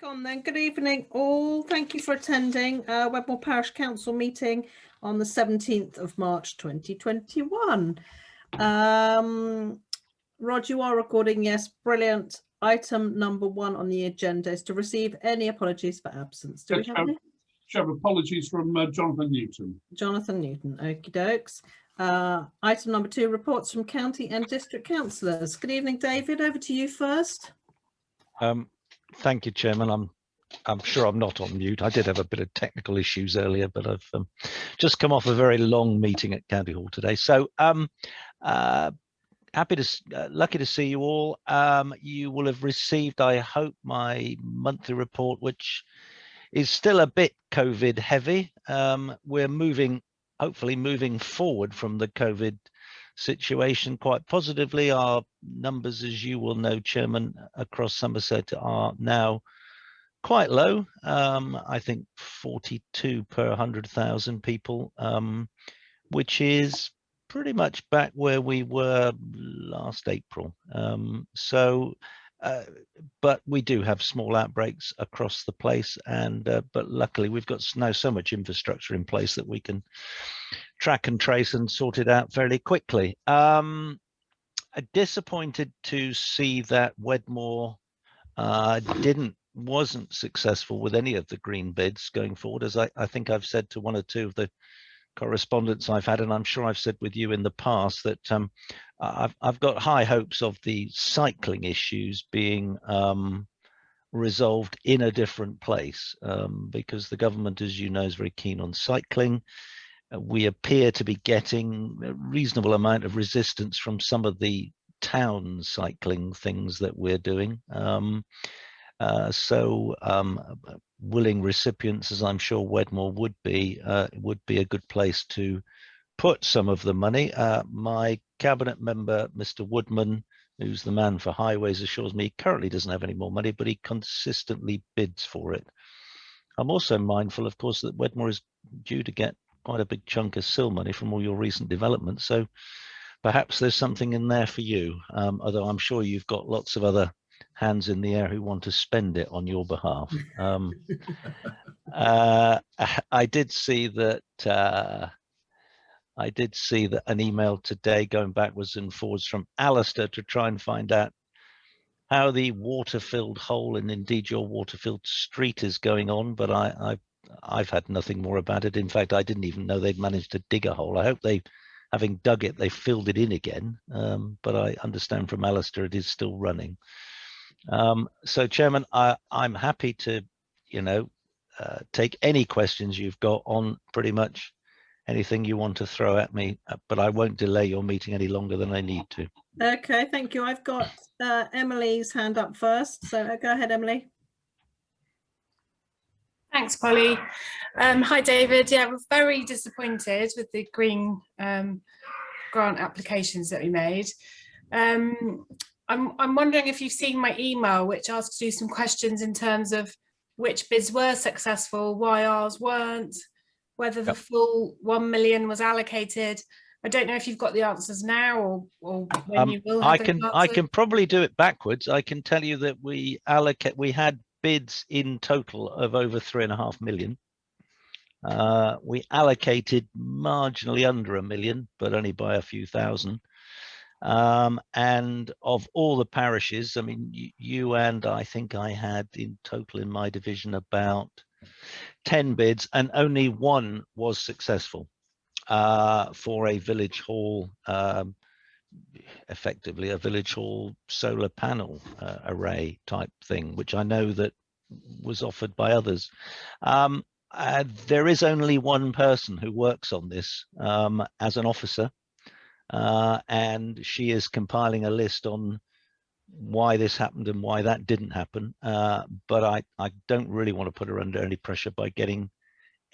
Kick on then. Good evening all. Thank you for attending Wedmore Parish Council meeting on the 17th of March 2021. Rod, you are recording, yes, brilliant. Item number 1 on the agenda is to receive any apologies for absence. Do we have any? Sure, apologies from Jonathan Newton. Jonathan Newton, okie dokes. Item number 2, reports from county and district councillors. Good evening, David. Over to you first. Thank you, Chairman. I'm sure I'm not on mute. I did have a bit of technical issues earlier, but I've just come off a very long meeting at County Hall today. So lucky to see you all. You will have received, I hope, my monthly report, which is still a bit COVID heavy. We're hopefully moving forward from the COVID situation quite positively. Our numbers, as you will know, Chairman, across Somerset are now quite low. I think 42 per 100,000 people, which is pretty much back where we were last April. But we do have small outbreaks across the place, and but luckily we've got now so much infrastructure in place that we can track and trace and sort it out fairly quickly. Disappointed to see that Wedmore wasn't successful with any of the green bids going forward, as I think I've said to one or two of the correspondence I've had, and I'm sure I've said with you in the past, that I've got high hopes of the cycling issues being resolved in a different place, because the government, as you know, is very keen on cycling. We appear to be getting a reasonable amount of resistance from some of the town cycling things that we're doing. Willing recipients, as I'm sure Wedmore would be a good place to put some of the money. My cabinet member, Mr. Woodman, who's the man for highways, assures me he currently doesn't have any more money, but he consistently bids for it. I'm also mindful, of course, that Wedmore is due to get quite a big chunk of SIL money from all your recent developments, so perhaps there's something in there for you, although I'm sure you've got lots of other hands in the air who want to spend it on your behalf. I did see that an email today going backwards and forwards from Alistair to try and find out how the water-filled hole and indeed your water-filled street is going on, but I've had nothing more about it. In fact, I didn't even know they'd managed to dig a hole. I hope having dug it, they filled it in again, but I understand from Alistair it is still running. So, Chairman, I'm happy to, take any questions you've got on pretty much anything you want to throw at me, but I won't delay your meeting any longer than I need to. Okay, thank you. I've got Emily's hand up first, so go ahead, Emily. Thanks, Polly. Hi, David. Yeah, we're very disappointed with the green grant applications that we made. I'm wondering if you've seen my email, which asks you some questions in terms of which bids were successful, why ours weren't, whether the full 1 million was allocated. I don't know if you've got the answers now or when you will have I can probably do it backwards. I can tell you that we had bids in total of over 3.5 million. We allocated marginally under 1 million, but only by a few thousand. And of all the parishes, I mean, you and I think I had in total in my division about 10 bids, and only one was successful for a village hall, effectively a village hall solar panel array type thing, which I know that was offered by others. There is only one person who works on this as an officer, and she is compiling a list on why this happened and why that didn't happen, but I don't really want to put her under any pressure by getting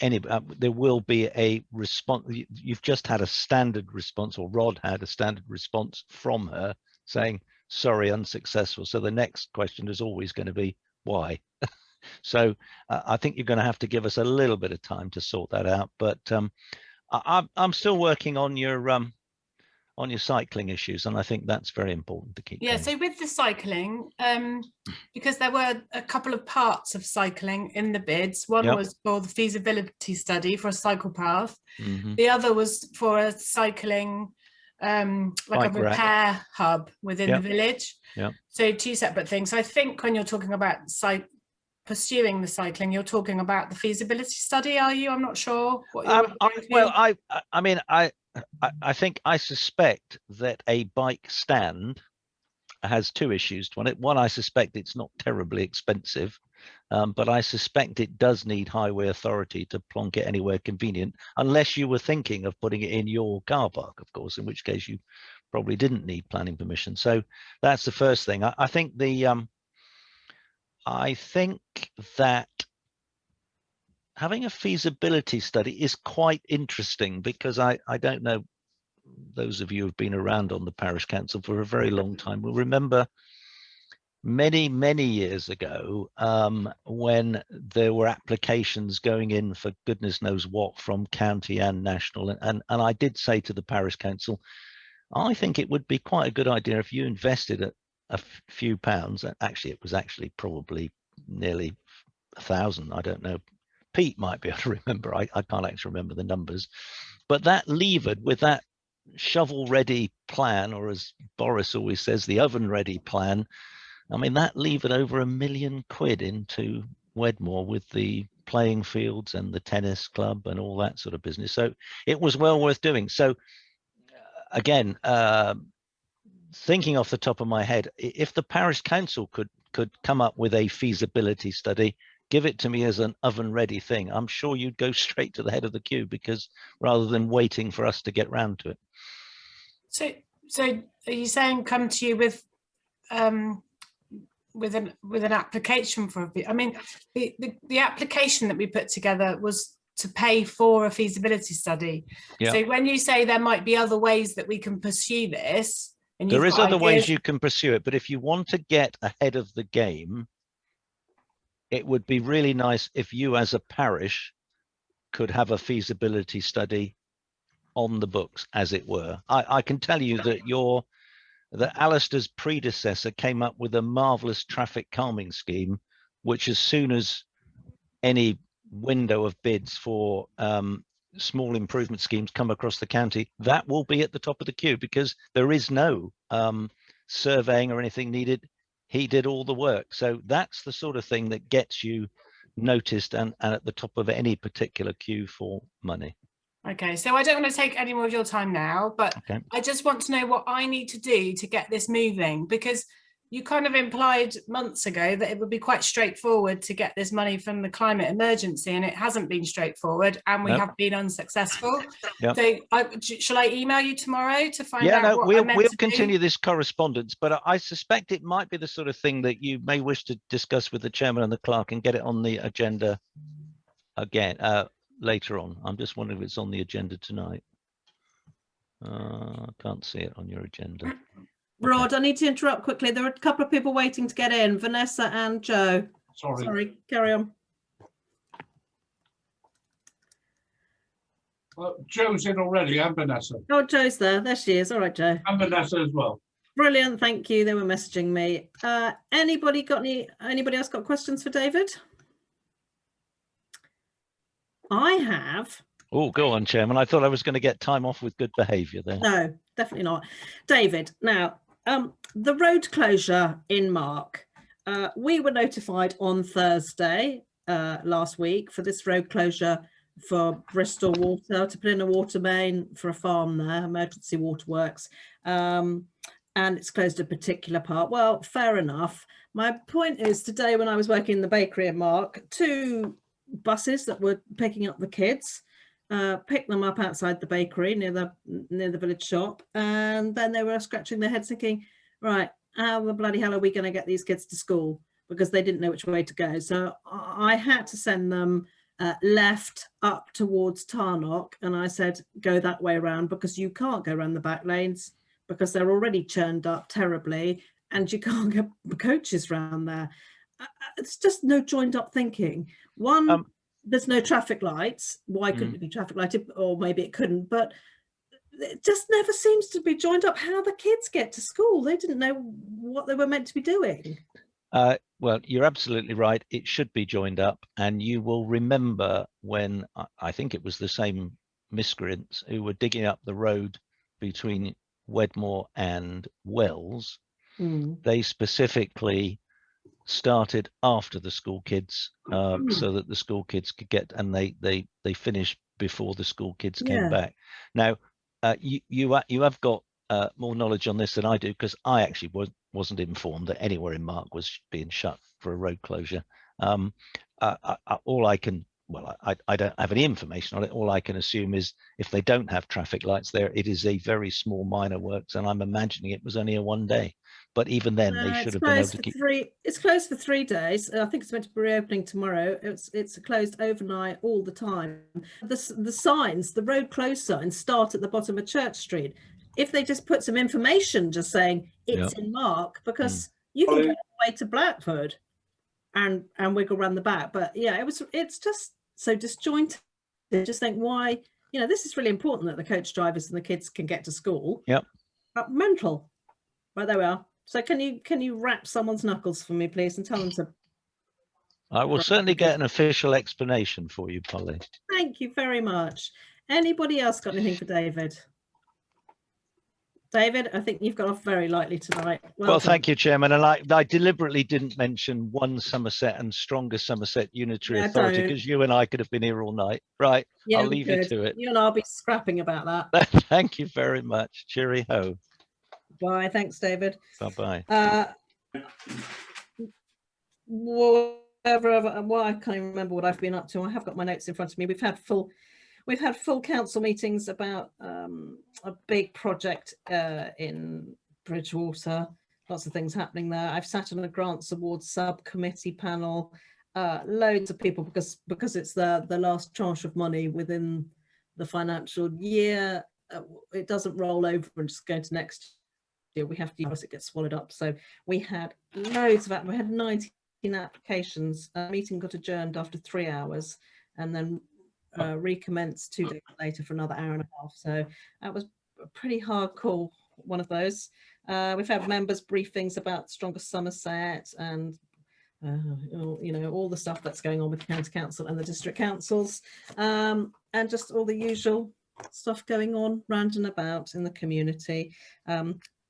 any. There will be a response. You've just had a standard response, or Rod had a standard response from her saying sorry, unsuccessful. So the next question is always going to be why. So I think you're going to have to give us a little bit of time to sort that out, but I'm still working on your on your cycling issues, and I think that's very important to keep Yeah, going. so with the cycling, because there were a couple of parts of cycling in the bids. One Yep. was for the feasibility study for a cycle path. Mhm. The other was for a cycling, like Bike a rack. repair hub within Yep. the village. Yep. So two separate things. So I think when you're talking about pursuing the cycling, you're talking about the feasibility study, are you? I'm not sure what you're referring to. Well, I mean, I think I suspect that a bike stand has two issues to it. One, I suspect it's not terribly expensive, but I suspect it does need highway authority to plonk it anywhere convenient, unless you were thinking of putting it in your car park, of course, in which case you probably didn't need planning permission. So that's the first thing. I think that having a feasibility study is quite interesting, because I don't know, those of you who've been around on the parish council for a very long time will remember many years ago, when there were applications going in for goodness knows what from county and national, and I did say to the parish council, I think it would be quite a good idea if you invested a few pounds. Actually, it was actually probably nearly 1,000. I don't know. Pete might be able to remember. I can't actually remember the numbers, but that levered with that shovel ready plan, or as Boris always says, the oven ready plan. I mean, that levered over £1 million into Wedmore with the playing fields and the tennis club and all that sort of business. So it was well worth doing. So again, thinking off the top of my head, if the parish council could come up with a feasibility study, give it to me as an oven ready thing, I'm sure you'd go straight to the head of the queue, because rather than waiting for us to get round to it. So are you saying come to you with an application for I mean, the application that we put together was to pay for a feasibility study. Yeah. So when you say there might be other ways that we can pursue this, and there is other ways you can pursue it, but if you want to get ahead of the game, it would be really nice if you as a parish could have a feasibility study on the books, as it were. I can tell you that Alistair's predecessor came up with a marvelous traffic calming scheme, which as soon as any window of bids for small improvement schemes come across the county, that will be at the top of the queue, because there is no surveying or anything needed. He did all the work. So that's the sort of thing that gets you noticed and at the top of any particular queue for money. Okay, so I don't want to take any more of your time now, but Okay. I just want to know what I need to do to get this moving, because you kind of implied months ago that it would be quite straightforward to get this money from the climate emergency, and it hasn't been straightforward, and we have been unsuccessful. Yep. So shall I email you tomorrow to find out what we'll I meant to continue do? this correspondence, but I suspect it might be the sort of thing that you may wish to discuss with the chairman and the clerk and get it on the agenda again later on. I'm just wondering if it's on the agenda tonight. I can't see it on your agenda. Rod, I need to interrupt quickly. There are a couple of people waiting to get in, Vanessa and Joe. Sorry, carry on. Joe's in already, and Vanessa. Oh, Joe's there. There she is. All right, Joe. And Vanessa as well. Brilliant. Thank you. They were messaging me. Anybody else got questions for David? I have. Oh, go on, Chairman. I thought I was going to get time off with good behaviour there. No, definitely not. David, now, the road closure in Mark, we were notified on Thursday last week for this road closure for Bristol Water, to put in a water main for a farm there, emergency waterworks, and it's closed a particular part. Well, fair enough. My point is, today when I was working in the bakery in Mark, 2 buses that were picking up the kids picked them up outside the bakery near the village shop, and then they were scratching their heads thinking, right, how the bloody hell are we going to get these kids to school, because they didn't know which way to go. So I had to send them left up towards Tarnock, and I said go that way around, because you can't go around the back lanes because they're already churned up terribly, and you can't get coaches around there. It's just no joined up thinking. There's no traffic lights. Why couldn't it be traffic lighted? Or maybe it couldn't. But it just never seems to be joined up. How the kids get to school? They didn't know what they were meant to be doing. Well, you're absolutely right. It should be joined up, and you will remember when I think it was the same miscreants who were digging up the road between Wedmore and Wells. They specifically started after the school kids, so that the school kids could get, and they finished before the school kids came back. Now, you have got more knowledge on this than I do, because I actually wasn't informed that anywhere in Mark was being shut for a road closure. All I can, well, I don't have any information on it. All I can assume is if they don't have traffic lights there, it is a very small minor works, and I'm imagining it was only a one day. But even then, they should have been able to keep. It's closed for 3 days. I think it's meant to be reopening tomorrow. It's closed overnight all the time. The signs, the road closed signs, start at the bottom of Church Street. If they just put some information just saying it's in Mark, because you can go all the way to Blackford and wiggle around the back. But yeah, it's just so disjointed. Just think why, this is really important that the coach drivers and the kids can get to school. Yep. Mental. Right, there we are. So can you wrap someone's knuckles for me, please, and tell them to. I will certainly get an official explanation for you, Polly. Thank you very much. Anybody else got anything for David? David, I think you've got off very lightly tonight. Well, thank you, Chairman. And I deliberately didn't mention One Somerset and Stronger Somerset Unitary Authority, because you and I could have been here all night. Right, yeah, I'll leave you to it. You and I'll be scrapping about that. Thank you very much. Cheery ho. Bye. Thanks, David. Bye-bye. I can't even remember what I've been up to. I have got my notes in front of me. We've had full council meetings about a big project in Bridgewater. Lots of things happening there. I've sat on a grants awards subcommittee panel. Loads of people, because it's the last tranche of money within the financial year. It doesn't roll over and just go to next year. We have to use it, gets swallowed up. So we had loads of we had 19 applications. A meeting got adjourned after 3 hours, and then recommenced 2 days later for another hour and a half. So that was a pretty hardcore one of those. We've had members briefings about Stronger Somerset and all the stuff that's going on with the county council and the district councils, and just all the usual stuff going on round and about in the community.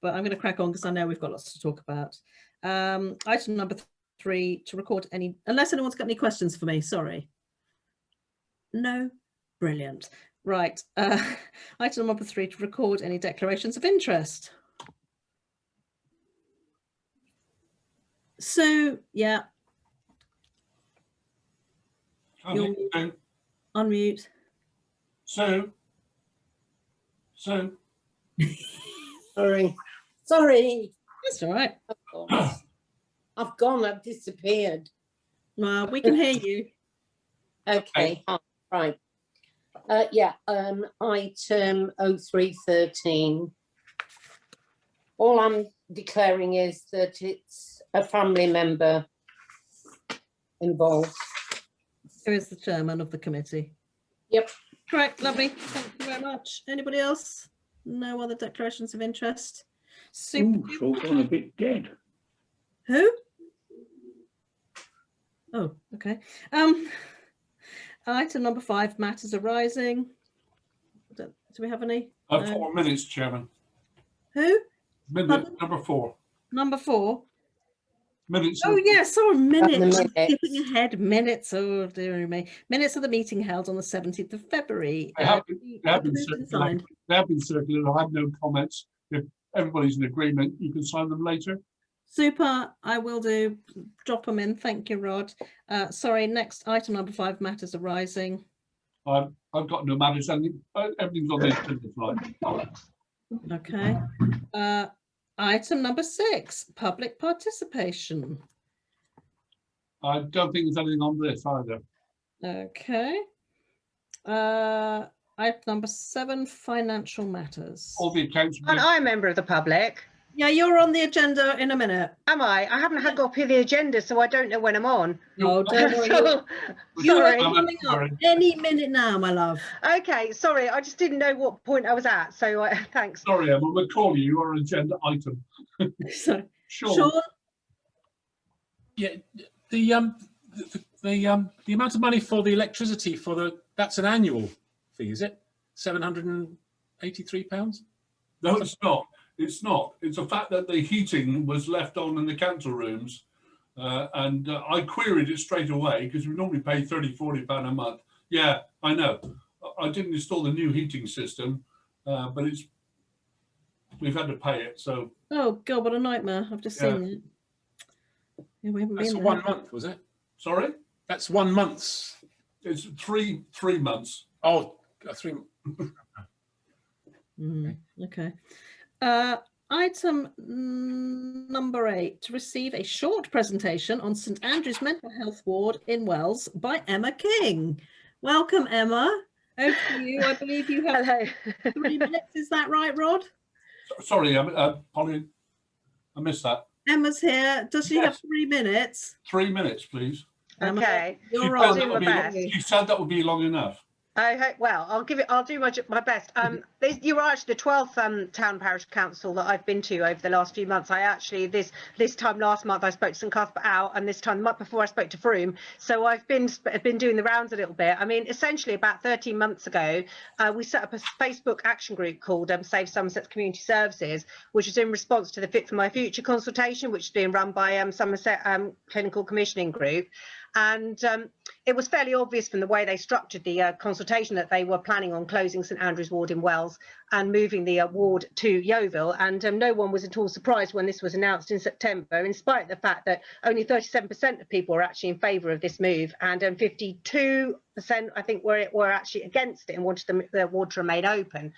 But I'm going to crack on because I know we've got lots to talk about. Item number 3, to record any, unless anyone's got any questions for me, sorry. No? Brilliant. Right. Item number 3, to record any declarations of interest. So, yeah. Unmute. So. Sorry. That's all right. I've disappeared. Well, we can hear you. Okay, right. Item 0313. All I'm declaring is that it's a family member involved. Who is the chairman of the committee? Yep. Correct, lovely. Thank you very much. Anybody else? No other declarations of interest? Super. Ooh, it's all gone a bit dead. Who? Oh, okay. Item number 5, matters arising. Do we have any? 4 minutes, Chairman. Who? Minute number 4. Number 4. Minutes. Oh yes, sorry, minutes. Minutes. Skipping ahead, minutes. Oh dear me. Minutes of the meeting held on the 17th of February. They have been circulated. I have no comments. If everybody's in agreement, you can sign them later. Super, I will do. Drop them in. Thank you, Rod. Sorry, next item number 5, matters arising. I've got no matters. Everything's on the agenda tonight. Okay. Item number 6, public participation. I don't think there's anything on this either. Okay. Item number 7, financial matters. All the accounts. I'm a member of the public. Yeah, you're on the agenda in a minute. Am I? I haven't had copy of the agenda, so I don't know when I'm on. No, don't worry. So, You are sorry. coming up any minute now, my love. Okay, sorry. I just didn't know what point I was at. So thanks. Sorry, Emma, we'll call you. You're an agenda item. So, Sean. Sean, Yeah, the amount of money for the electricity that's an annual fee, is it? £783? No, it's not. It's not. It's the fact that the heating was left on in the council rooms. And I queried it straight away because we normally pay £30–40 a month. Yeah, I know. I didn't install the new heating system, but we've had to pay it. So. oh God, what a nightmare! I've just seen it. Yeah, we haven't That's been 1 month, was it? Sorry? That's 1 month's. It's three months. Oh, 3. Okay. Item number 8, to receive a short presentation on St Andrew's Mental Health Ward in Wells by Emma King. Welcome, Emma. Over to you. I believe you have 3 minutes. Is that right, Rod? Sorry, Polly, I missed that. Emma's here. Does she have 3 minutes? 3 minutes, please. Emma, Okay. you're I'll on. do my best. She said that would be long enough. Well, I'll do my best. You are actually the 12th town parish council that I've been to over the last few months. I actually this time last month I spoke to St Cuthbert Out, and this time the month before I spoke to Frome. So I've been doing the rounds a little bit. I mean, essentially about 13 months ago, we set up a Facebook action group called Save Somerset Community Services, which is in response to the Fit for My Future consultation, which is being run by Somerset Clinical Commissioning Group. And it was fairly obvious from the way they structured the consultation that they were planning on closing St Andrew's Ward in Wells and moving the ward to Yeovil. And no one was at all surprised when this was announced in September, in spite of the fact that only 37% of people were actually in favour of this move, and 52% I think were actually against it and wanted the ward to remain open.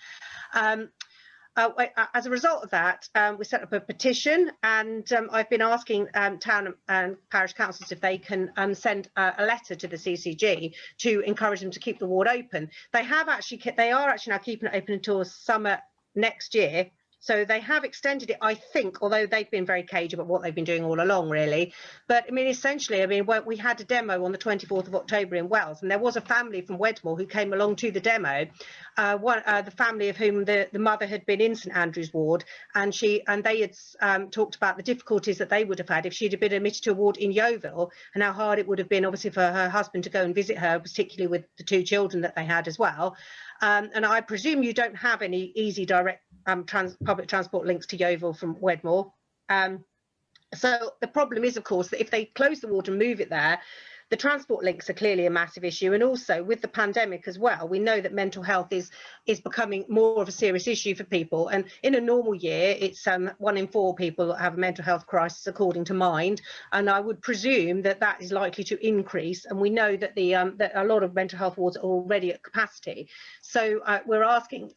As a result of that, we set up a petition, and I've been asking town and parish councils if they can send a letter to the CCG to encourage them to keep the ward open. They are actually now keeping it open until summer next year. So they have extended it, I think, although they've been very cagey about what they've been doing all along, really. But I mean, essentially, we had a demo on the 24th of October in Wells, and there was a family from Wedmore who came along to the demo. The family of whom the mother had been in St Andrew's Ward, and they had talked about the difficulties that they would have had if she'd have been admitted to a ward in Yeovil, and how hard it would have been, obviously, for her husband to go and visit her, particularly with the 2 children that they had as well. And I presume you don't have any easy direct public transport links to Yeovil from Wedmore. So the problem is, of course, that if they close the ward and move it there, the transport links are clearly a massive issue. And also with the pandemic as well, we know that mental health is becoming more of a serious issue for people. And in a normal year, it's 1 in 4 people have a mental health crisis, according to Mind. And I would presume that that is likely to increase. And we know that that a lot of mental health wards are already at capacity. So we're asking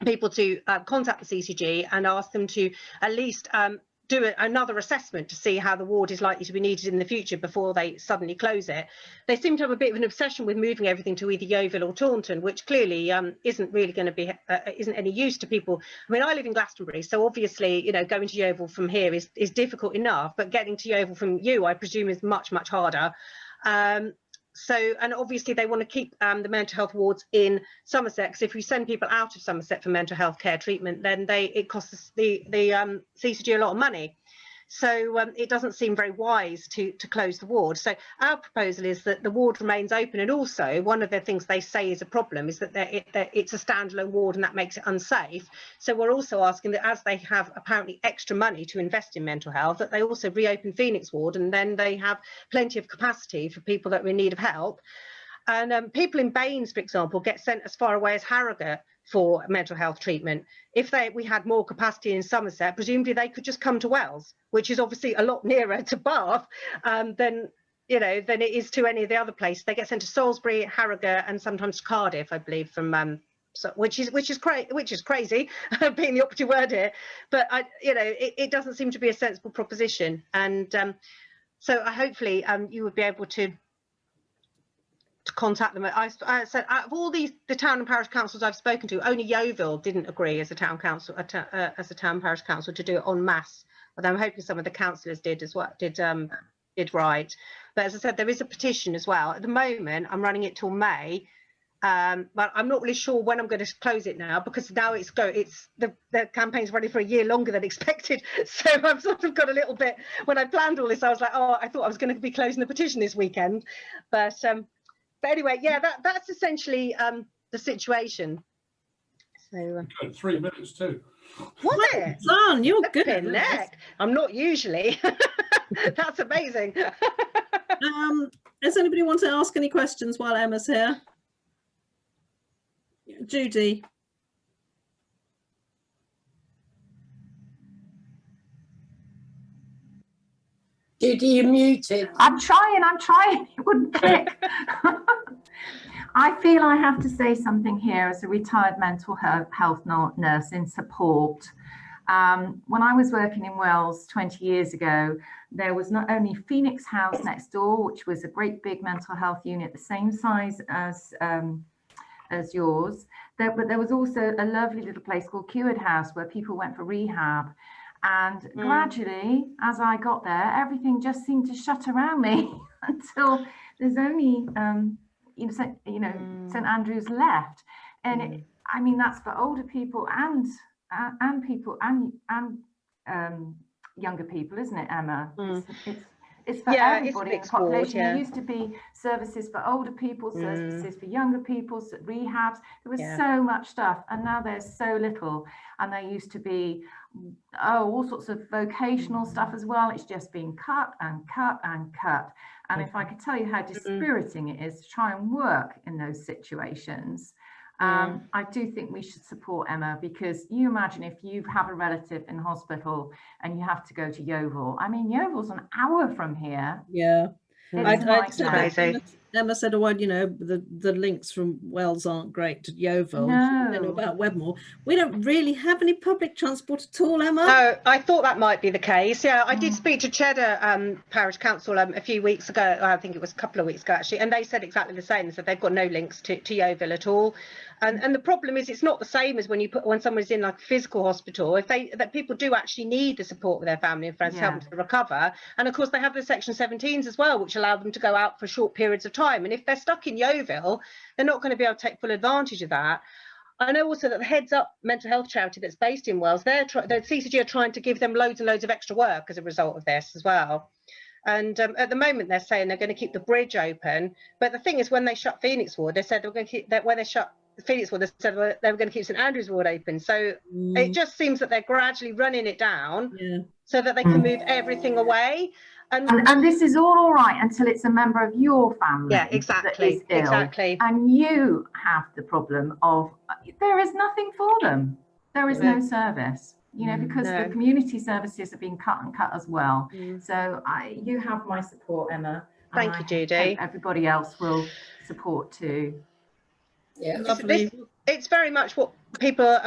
people to contact the CCG and ask them to at least do another assessment to see how the ward is likely to be needed in the future before they suddenly close it. They seem to have a bit of an obsession with moving everything to either Yeovil or Taunton, which clearly isn't really going to be isn't any use to people. I mean, I live in Glastonbury, so obviously, you know, going to Yeovil from here is difficult enough, but getting to Yeovil from you, I presume, is much harder. And obviously they want to keep the mental health wards in Somerset, because if we send people out of Somerset for mental health care treatment, then it costs the CCG a lot of money. So it doesn't seem very wise to close the ward. So our proposal is that the ward remains open. And also one of the things they say is a problem is that it's a standalone ward and that makes it unsafe. So we're also asking that, as they have apparently extra money to invest in mental health, that they also reopen Phoenix Ward, and then they have plenty of capacity for people that are in need of help. And people in Baines, for example, get sent as far away as Harrogate for mental health treatment. If we had more capacity in Somerset, presumably they could just come to Wells, which is obviously a lot nearer to Bath than it is to any of the other places. They get sent to Salisbury, Harrogate, and sometimes Cardiff, I believe, from which is crazy, being the operative word here. But it doesn't seem to be a sensible proposition, and so hopefully you would be able to to contact them. I said out of all the town and parish councils I've spoken to, only Yeovil didn't agree as a town council, as a town parish council, to do it en masse. But I'm hoping some of the councillors did as well, did right. But as I said, there is a petition as well. At the moment, I'm running it till May. But I'm not really sure when I'm going to close it now, because now the campaign's running for a year longer than expected. So I've sort of got a little bit, when I planned all this, I was like, oh, I thought I was going to be closing the petition this weekend. But anyway, yeah, that's essentially the situation. So Good, 3 minutes too. was it? Son, you're good. Flipping neck. I'm not usually. That's amazing. Does anybody want to ask any questions while Emma's here? Judy. Judy, you're muted. I'm trying, it wouldn't click. I feel I have to say something here as a retired mental health nurse in support. When I was working in Wales 20 years ago, there was not only Phoenix House next door, which was a great big mental health unit, the same size as yours, but there was also a lovely little place called Cured House where people went for rehab. And gradually, as I got there, everything just seemed to shut around me until there's only, St Andrews left. And I mean, that's for older people and younger people, isn't it, Emma? It's for everybody in the population. There used to be services for older people, services for younger people, rehabs. There was so much stuff, and now there's so little. And there used to be all sorts of vocational stuff as well. It's just been cut and cut and cut. And if I could tell you how dispiriting it is to try and work in those situations, I do think we should support Emma, because you imagine if you have a relative in hospital and you have to go to Yeovil. I mean, Yeovil's an hour from here. Yeah. Emma said, oh, well, the links from Wells aren't great to Yeovil. No. She know about Wedmore. We don't really have any public transport at all, Emma. No, I thought that might be the case. Yeah, I did speak to Cheddar Parish Council a few weeks ago. I think it was a couple of weeks ago, actually, and they said exactly the same. They said they've got no links to Yeovil at all. And the problem is, it's not the same as when someone's in like a physical hospital. That people do actually need the support of their family and friends to help them to recover. And of course, they have the Section 17s as well, which allow them to go out for short periods of time. And if they're stuck in Yeovil, they're not going to be able to take full advantage of that. I know also that the Heads Up mental health charity that's based in Wales, the CCG are trying to give them loads and loads of extra work as a result of this as well. And at the moment, they're saying they're going to keep the bridge open. But the thing is, when they shut Phoenix Ward, they said they were going to keep that. When they shut Phoenix Ward, they said they were going to keep St Andrews Ward open. So it just seems that they're gradually running it down so that they can move everything away. And this is all right until it's a member of your family. Yeah, exactly. That is ill, exactly. And you have the problem of there is nothing for them. There is no service, because the community services have been cut and cut as well. So you have my support, Emma. Thank you, Judy. Everybody else will support too. Yeah, lovely. It's very much what people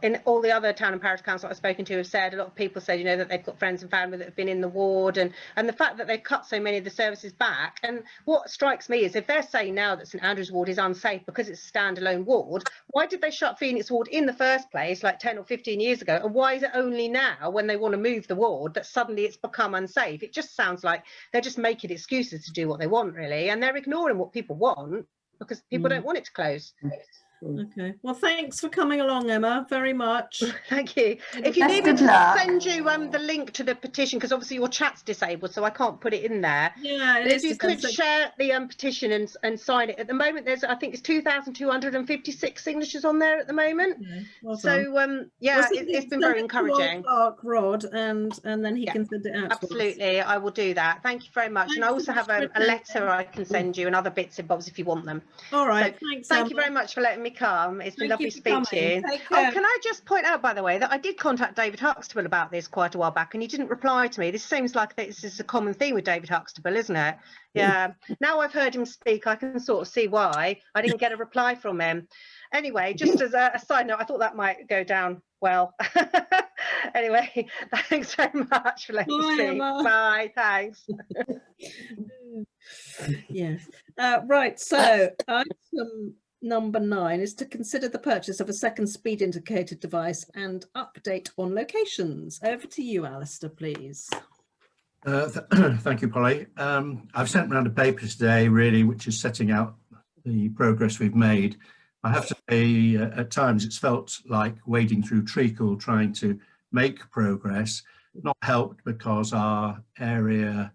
in all the other town and parish councils I've spoken to have said. A lot of people said, that they've got friends and family that have been in the ward, and the fact that they've cut so many of the services back. And what strikes me is, if they're saying now that St Andrews Ward is unsafe because it's a standalone ward, why did they shut Phoenix Ward in the first place like 10 or 15 years ago? And why is it only now, when they want to move the ward, that suddenly it's become unsafe? It just sounds like they're just making excuses to do what they want, really, and they're ignoring what people want because people don't want it to close. Okay, well, thanks for coming along, Emma, very much. Thank you. If you need me to send you the link to the petition, because obviously your chat's disabled, so I can't put it in there. Yeah, if you could share the petition and sign it. At the moment, I think it's 2,256 signatures on there at the moment. Yeah, well so it's been very encouraging. Clark Rod, and then he can send it out. Absolutely, I will do that. Thank you very much. And I also have a letter I can send you and other bits and bobs if you want them. All right, so thanks. Thank you very much for letting me come. It's been lovely to speak to you. Oh, can I just point out, by the way, that I did contact David Huxtable about this quite a while back, and he didn't reply to me. This seems like this is a common theme with David Huxtable, isn't it? Yeah. Now I've heard him speak, I can sort of see why I didn't get a reply from him. Anyway, just as a side note, I thought that might go down well, anyway, thanks very much for letting me speak. Bye, thanks. Yes. Right, so item number 9 is to consider the purchase of a second speed indicator device and update on locations. Over to you, Alistair, please. Thank you, Polly. I've sent around a paper today, really, which is setting out the progress we've made. I have to say, at times it's felt like wading through treacle trying to make progress, not helped because our area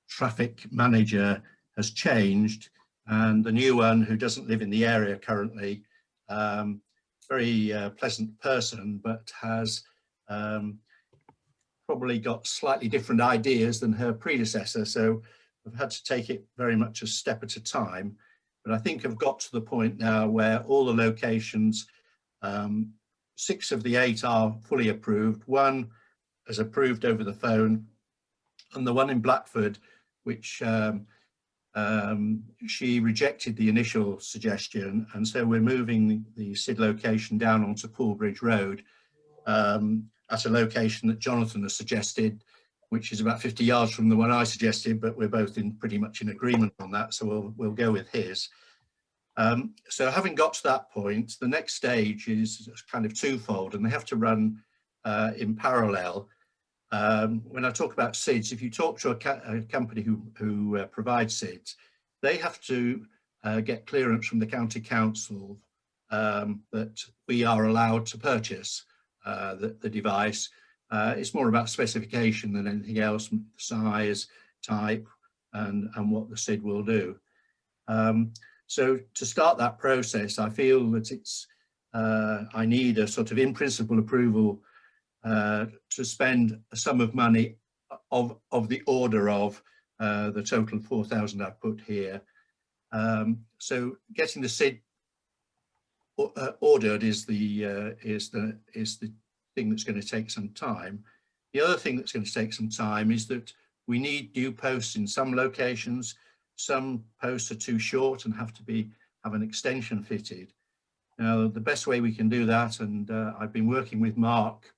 traffic manager has changed, and the new one, who doesn't live in the area currently, very pleasant person, but has probably got slightly different ideas than her predecessor. So I've had to take it very much a step at a time. But I think I've got to the point now where all the locations, 6 of the 8 are fully approved. 1 is approved over the phone, and the one in Blackford, which she rejected the initial suggestion, and so we're moving the SID location down onto Poolbridge Road at a location that Jonathan has suggested, which is about 50 yards from the one I suggested, but we're both pretty much in agreement on that, so we'll go with his. So having got to that point, the next stage is kind of twofold, and they have to run in parallel. When I talk about SIDS, if you talk to a company who provides SIDS, they have to get clearance from the county council that we are allowed to purchase the device. It's more about specification than anything else, size, type, and what the SID will do. So to start that process, I feel that I need a sort of in principle approval to spend a sum of money of the order of the total 4,000 I've put here. So getting the SID ordered is the thing that's going to take some time. The other thing that's going to take some time is that we need new posts in some locations. Some posts are too short and have an extension fitted. Now, the best way we can do that, and I've been working with Mark,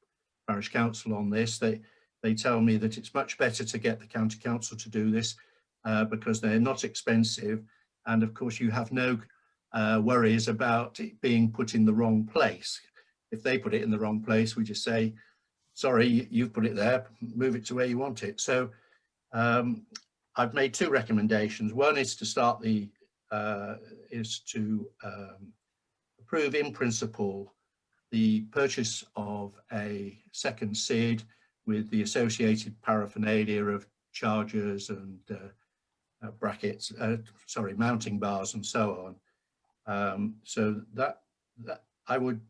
Parish Council, on this. They tell me that it's much better to get the county council to do this because they're not expensive, and of course you have no worries about it being put in the wrong place. If they put it in the wrong place, we just say, sorry, you've put it there, move it to where you want it. So I've made 2 recommendations. One is to start approve in principle the purchase of a second SID with the associated paraphernalia of chargers and brackets, mounting bars and so on. So that I would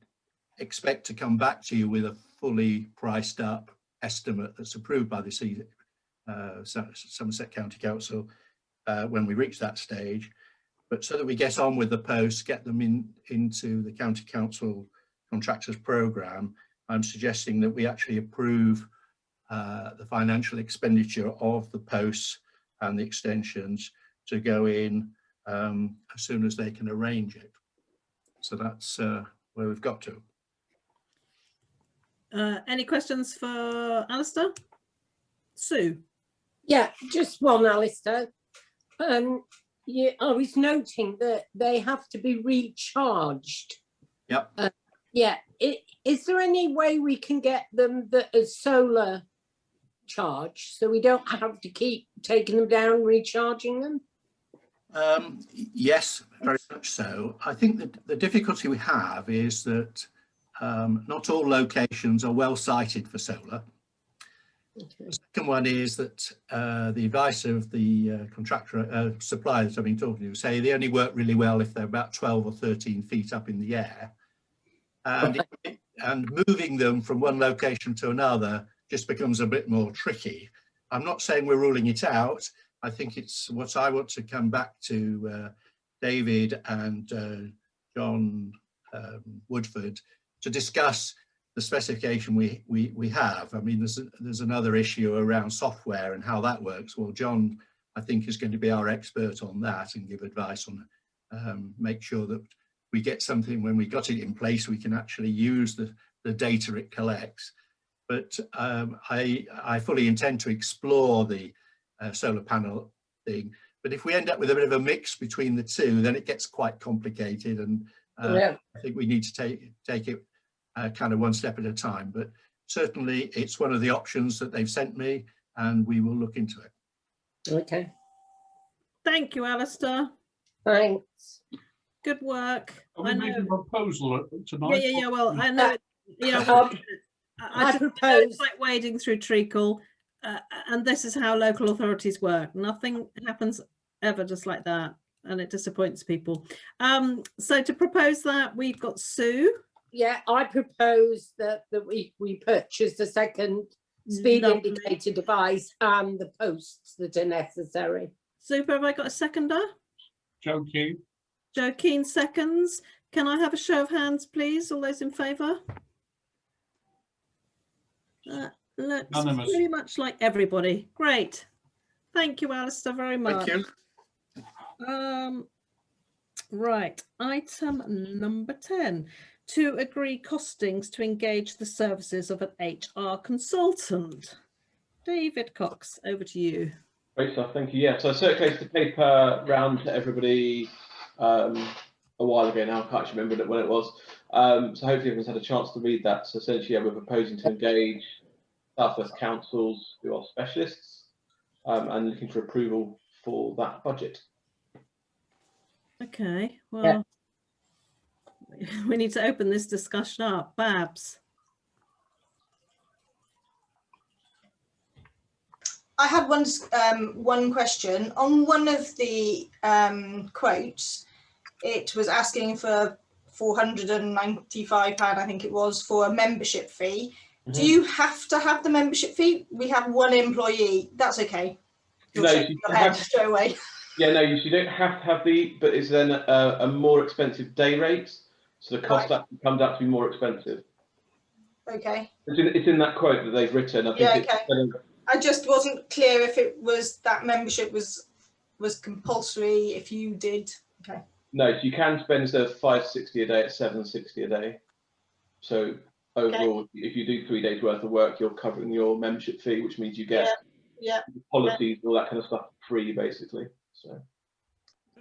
expect to come back to you with a fully priced up estimate that's approved by the Somerset County Council when we reach that stage. But so that we get on with the posts, get them into the County Council contractors programme, I'm suggesting that we actually approve the financial expenditure of the posts and the extensions to go in as soon as they can arrange it. So that's where we've got to. Any questions for Alistair? Sue? Yeah, just one, Alistair. Yeah, I was noting that they have to be recharged. Yep. Yeah. Is there any way we can get them that are solar charged so we don't have to keep taking them down, recharging them? Yes, very much so. I think that the difficulty we have is that not all locations are well sited for solar. Okay. The second one is that the advice of the contractor suppliers I've been talking to say they only work really well if they're about 12 or 13 feet up in the air, and moving them from one location to another just becomes a bit more tricky. I'm not saying we're ruling it out. I think it's what I want to come back to David and John Woodford to discuss the specification we have. I mean, there's another issue around software and how that works. Well, John, I think, is going to be our expert on that and give advice on make sure that we get something when we got it in place, we can actually use the the data it collects. But I fully intend to explore the solar panel thing. But if we end up with a bit of a mix between the two, then it gets quite complicated, and I think we need to take it kind of one step at a time. But certainly it's one of the options that they've sent me, and we will look into it. Okay. Thank you, Alistair. Thanks. Good work. Are we making a proposal tonight? Yeah. Well, I know. I propose. It's like wading through treacle, and this is how local authorities work. Nothing happens ever just like that, and it disappoints people. So to propose that, we've got Sue. Yeah, I propose that we purchase a second speed indicator device and the posts that are necessary. Super. Have I got a seconder? Joe Keane. Joe Keane seconds. Can I have a show of hands, please? All those in favour? Looks Anonymous. pretty much like everybody. Great. Thank you, Alistair, very much. Thank you. Right, item number 10. To agree costings to engage the services of an HR consultant. David Cox, over to you. Great stuff, thank you. Yeah, so I circulated the paper round to everybody a while ago now. I can't actually remember when it was. So hopefully everyone's had a chance to read that. So essentially, yeah, we're proposing to engage South West councils who are specialists and looking for approval for that budget. Okay, well, we need to open this discussion up. Babs. I had one question. On one of the quotes, it was asking for £495, I think it was, for a membership fee. Mm-hmm. Do you have to have the membership fee? We have one employee. That's okay. You'll no, shake your head straight away. Yeah, no, you don't have to have but it's then a more expensive day rate. So the cost actually comes out to be more expensive. Okay. It's in that quote that they've written. I think I just wasn't clear if it was that membership was compulsory if you did. Okay. No, so you can spend instead of £560 a day at £760 a day. So overall, if you do 3 days worth of work, you're covering your membership fee, which means you get policies, all that kind of stuff free, basically. So.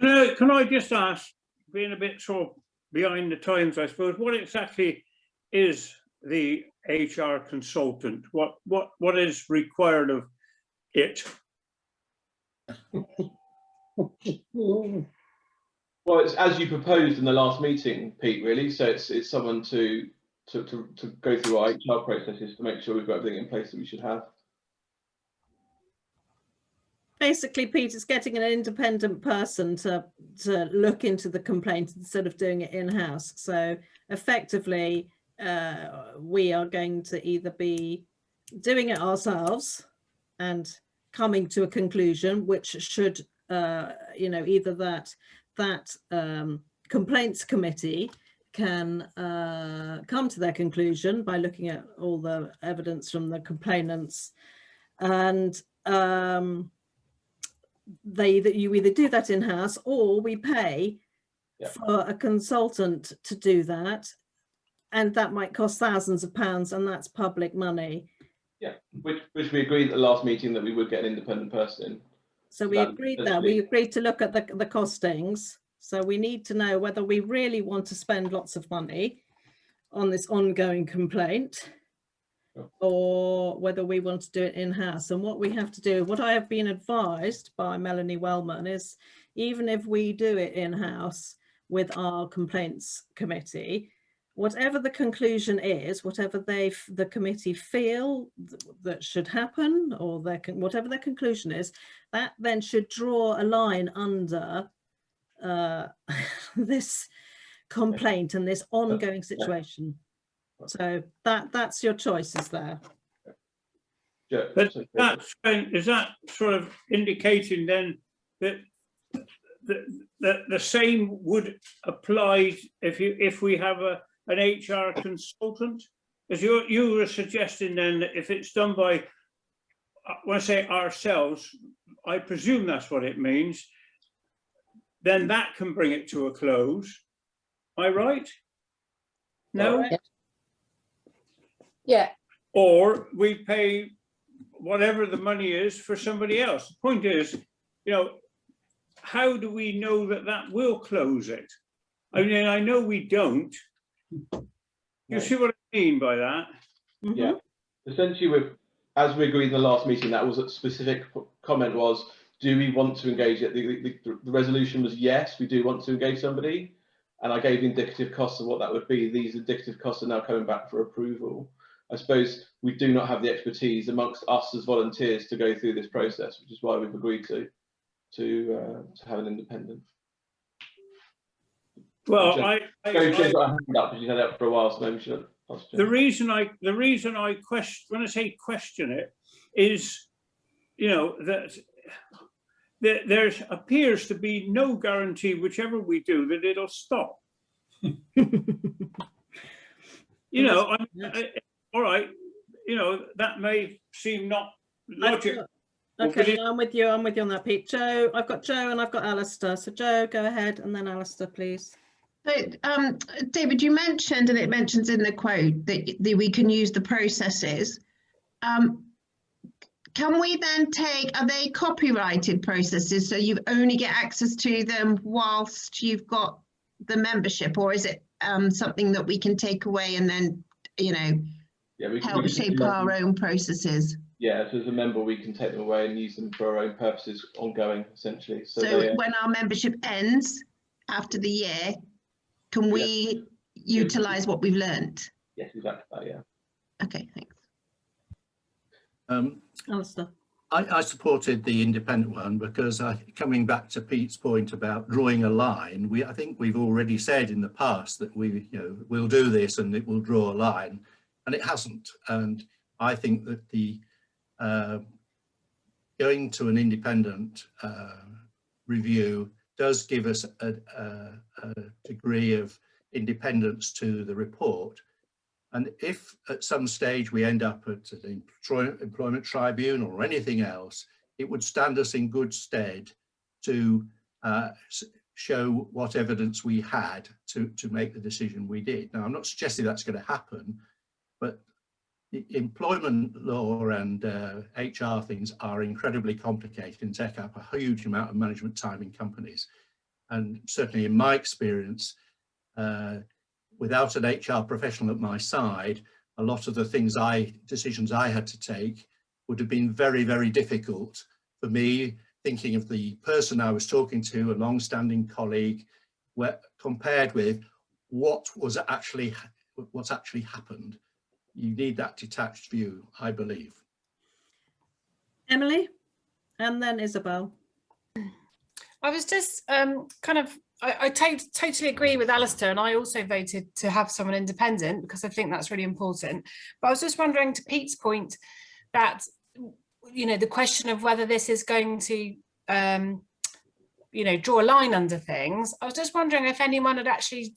Can I just ask, being a bit sort of behind the times, I suppose, what exactly is the HR consultant? What is required of it? Well, it's as you proposed in the last meeting, Pete, really. So it's someone to go through our HR processes to make sure we've got everything in place that we should have. Basically, Pete, is getting an independent person to look into the complaint instead of doing it in-house. So effectively, we are going to either be doing it ourselves and coming to a conclusion, which should, either that complaints committee can come to their conclusion by looking at all the evidence from the complainants, and you either do that in-house or we pay for a consultant to do that, and that might cost thousands of pounds, and that's public money. Yeah, which we agreed at the last meeting that we would get an independent person in. So we agreed that. We agreed to look at the costings. So we need to know whether we really want to spend lots of money on this ongoing complaint, or whether we want to do it in-house. And what we have to do, what I have been advised by Melanie Wellman, is even if we do it in-house with our complaints committee, whatever the conclusion is, whatever the committee feel that should happen, or whatever their conclusion is, that then should draw a line under this complaint and this ongoing situation. So that's your choices there. But is that sort of indicating then that the same would apply if we have an HR consultant? As you were suggesting then that if it's done by, when I say ourselves, I presume that's what it means, then that can bring it to a close. Am I right? No? Yeah. Or we pay whatever the money is for somebody else. The point is, you know, how do we know that that will close it? I mean, I know we don't. You see what I mean by that? Yeah. Essentially, as we agreed in the last meeting, that was a specific comment was, do we want to engage it? The resolution was yes, we do want to engage somebody. And I gave indicative costs of what that would be. These indicative costs are now coming back for approval. I suppose we do not have the expertise amongst us as volunteers to go through this process, which is why we've agreed to have an independent. Well, Joe's got a hand up because she's had it up for a while, so maybe we should. The reason I question, when I say question it, is, you know, that there appears to be no guarantee, whichever we do, that it'll stop. You know, all right, you know, that may seem not logical. Okay, I'm with you on that, Pete. Joe, I've got Joe and I've got Alistair. So Joe, go ahead, and then Alistair, please. So, David, you mentioned, and it mentions in the quote, that we can use the processes. Can we then are they copyrighted processes, so you only get access to them whilst you've got the membership, or is it something that we can take away and then, you know, help shape our own processes? Yeah, so as a member, we can take them away and use them for our own purposes ongoing, essentially. So when our membership ends after the year, can we utilise what we've learnt? Yes, exactly that, yeah. Okay, thanks. Alistair. I supported the independent one because coming back to Pete's point about drawing a line, I think we've already said in the past that we'll do this and it will draw a line, and it hasn't. And I think that the going to an independent review does give us a degree of independence to the report. And if at some stage we end up at the employment tribunal or anything else, it would stand us in good stead to show what evidence we had to make the decision we did. Now, I'm not suggesting that's going to happen, but employment law and HR things are incredibly complicated and take up a huge amount of management time in companies. And certainly in my experience, without an HR professional at my side, a lot of the decisions I had to take would have been very, very difficult for me, thinking of the person I was talking to, a long-standing colleague, compared with what's actually happened. You need that detached view, I believe. Emily, and then Isabel. I was just I totally agree with Alistair, and I also voted to have someone independent because I think that's really important. But I was just wondering, to Pete's point, that, you know, the question of whether this is going to, you know, draw a line under things. I was just wondering if anyone had actually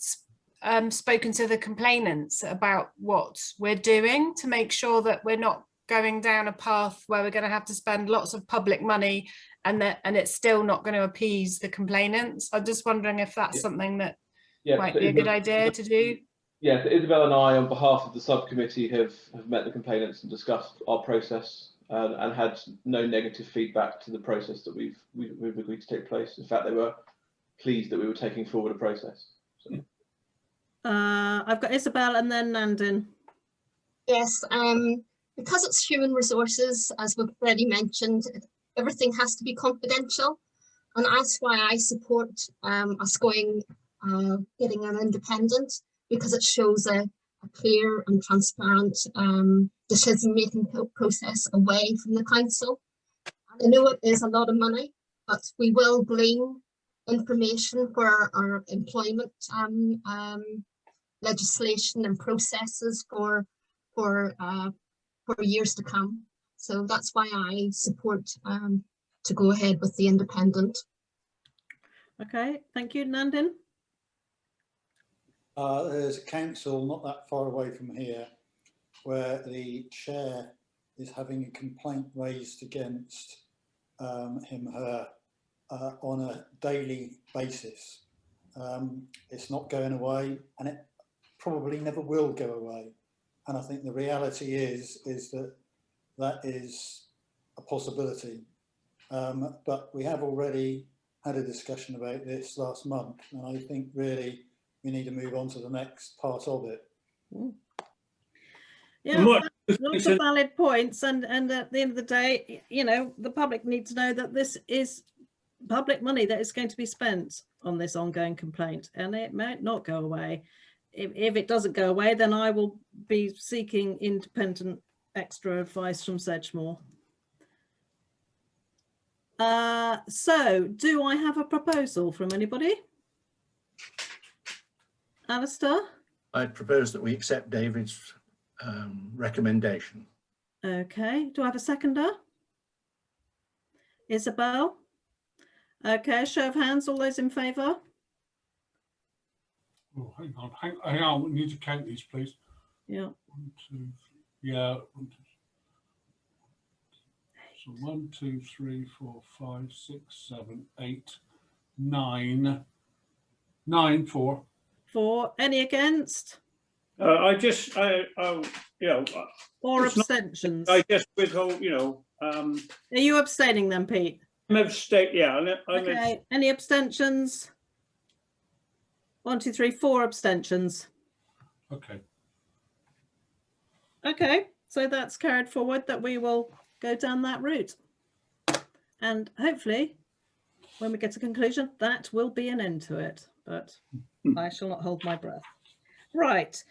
spoken to the complainants about what we're doing to make sure that we're not going down a path where we're going to have to spend lots of public money and it's still not going to appease the complainants. I'm just wondering if that's something that might be a good idea to do. Yes, Isabel and I, on behalf of the subcommittee, have met the complainants and discussed our process and had no negative feedback to the process that we've agreed to take place. In fact, they were pleased that we were taking forward a process. So. I've got Isabel and then Nandin. Yes, because it's human resources, as we've already mentioned, everything has to be confidential, and that's why I support us getting an independent, because it shows a clear and transparent decision-making process away from the council. And I know it is a lot of money, but we will glean information for our employment legislation and processes for years to come. So that's why I support to go ahead with the independent. Okay, thank you. Nandin? There's a council not that far away from here where the chair is having a complaint raised against her on a daily basis. It's not going away, and it probably never will go away. And I think the reality is that is a possibility. But we have already had a discussion about this last month, and I think really we need to move on to the next part of it. Yeah, lots of valid points, and at the end of the day, you know, the public need to know that this is public money that is going to be spent on this ongoing complaint, and it might not go away. If it doesn't go away, then I will be seeking independent extra advice from Sedgemoor. So do I have a proposal from anybody? Alistair? I propose that we accept David's recommendation. Okay, do I have a seconder? Isabel? Okay, show of hands, all those in favour? Oh, hang on, we need to count these, please. Yeah. 1, 2, 3, yeah. 1, 2. So 1, 2, 3, 4, 5, 6, 7, 8, 9. 9, 4. 4. Any against? Or abstentions? I just withhold, you know. Are you abstaining then, Pete? I'm abstaining, yeah. Okay, any abstentions? 1, 2, 3, 4 abstentions. Okay. Okay, so that's carried forward, that we will go down that route. And hopefully, when we get to conclusion, that will be an end to it. But I shall not hold my breath. Right.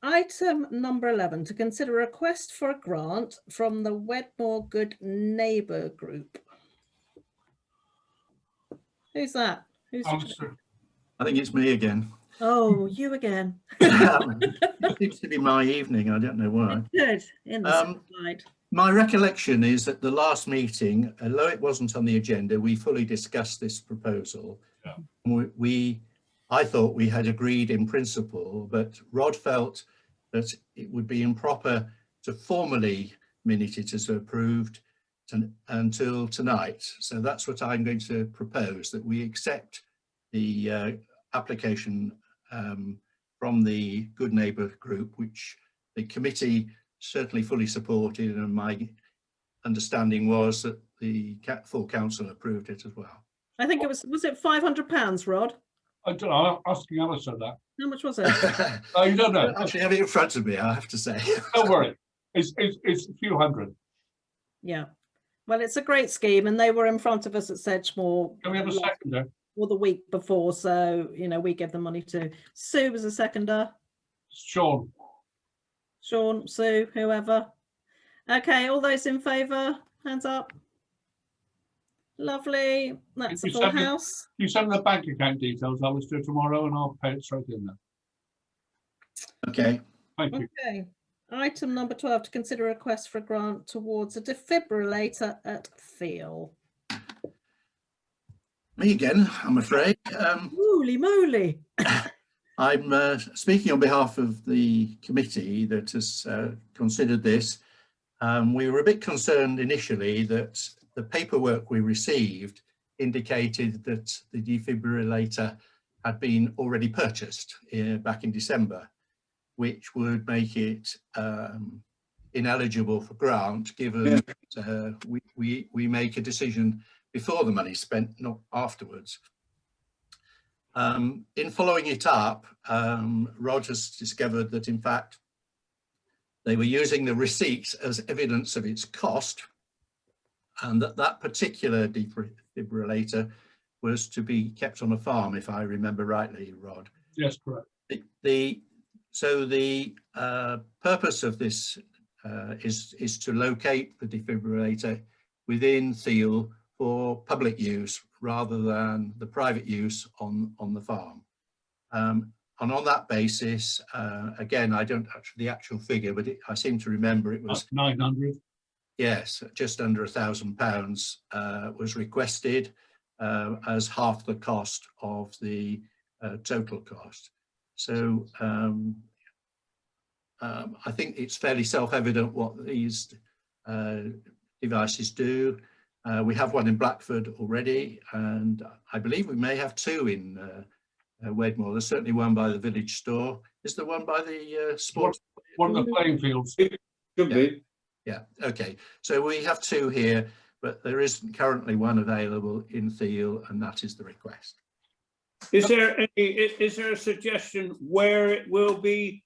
Item number 11, to consider a request for a grant from the Wedmore Good Neighbour Group. Who's that? Who's I think it's me again. Oh, you again. It seems to be my evening. I don't know why. Good. In the slide. My recollection is at the last meeting, although it wasn't on the agenda, we fully discussed this proposal. Yeah. I thought we had agreed in principle, but Rod felt that it would be improper to formally minute it as approved until tonight. So that's what I'm going to propose, that we accept the application from the Good Neighbour Group, which the committee certainly fully supported, and my understanding was that the full council approved it as well. I think it was it £500, Rod? I don't know, I'm asking Alistair that. How much was it? Oh, you don't know? I actually have it in front of me, I have to say. Don't worry, it's a few hundred. Yeah, well, it's a great scheme, and they were in front of us at Sedgemoor. Can we have a seconder? Or the week before, so, you know, we give them money too. Sue was a seconder. Sean. Sean, Sue, whoever. Okay, all those in favour, hands up. Lovely, that's a full house. You send me the bank account details, I'll do it tomorrow, and I'll pay it straight in there. Okay. Thank you. Okay, item number 12, to consider a request for a grant towards a defibrillator at Thiel. Me again, I'm afraid. Holy moly. I'm speaking on behalf of the committee that has considered this. We were a bit concerned initially that the paperwork we received indicated that the defibrillator had been already purchased back in December, which would make it ineligible for grant, given that we make a decision before the money's spent, not afterwards. In following it up, Rod has discovered that in fact they were using the receipt as evidence of its cost, and that particular defibrillator was to be kept on a farm, if I remember rightly, Rod. Yes, correct. So the purpose of this is to locate the defibrillator within Thiel for public use rather than the private use on the farm. And on that basis, again, I don't actually the actual figure, but I seem to remember it was 900. Yes, just under £1,000 was requested as half the cost of the total cost. So I think it's fairly self-evident what these devices do. We have one in Blackford already, and I believe we may have two in Wedmore. There's certainly one by the village store. Is there one by the sports one of the playing fields. Could be. Yeah, okay. So we have two here, but there isn't currently one available in Thiel, and that is the request. Is there a suggestion where it will be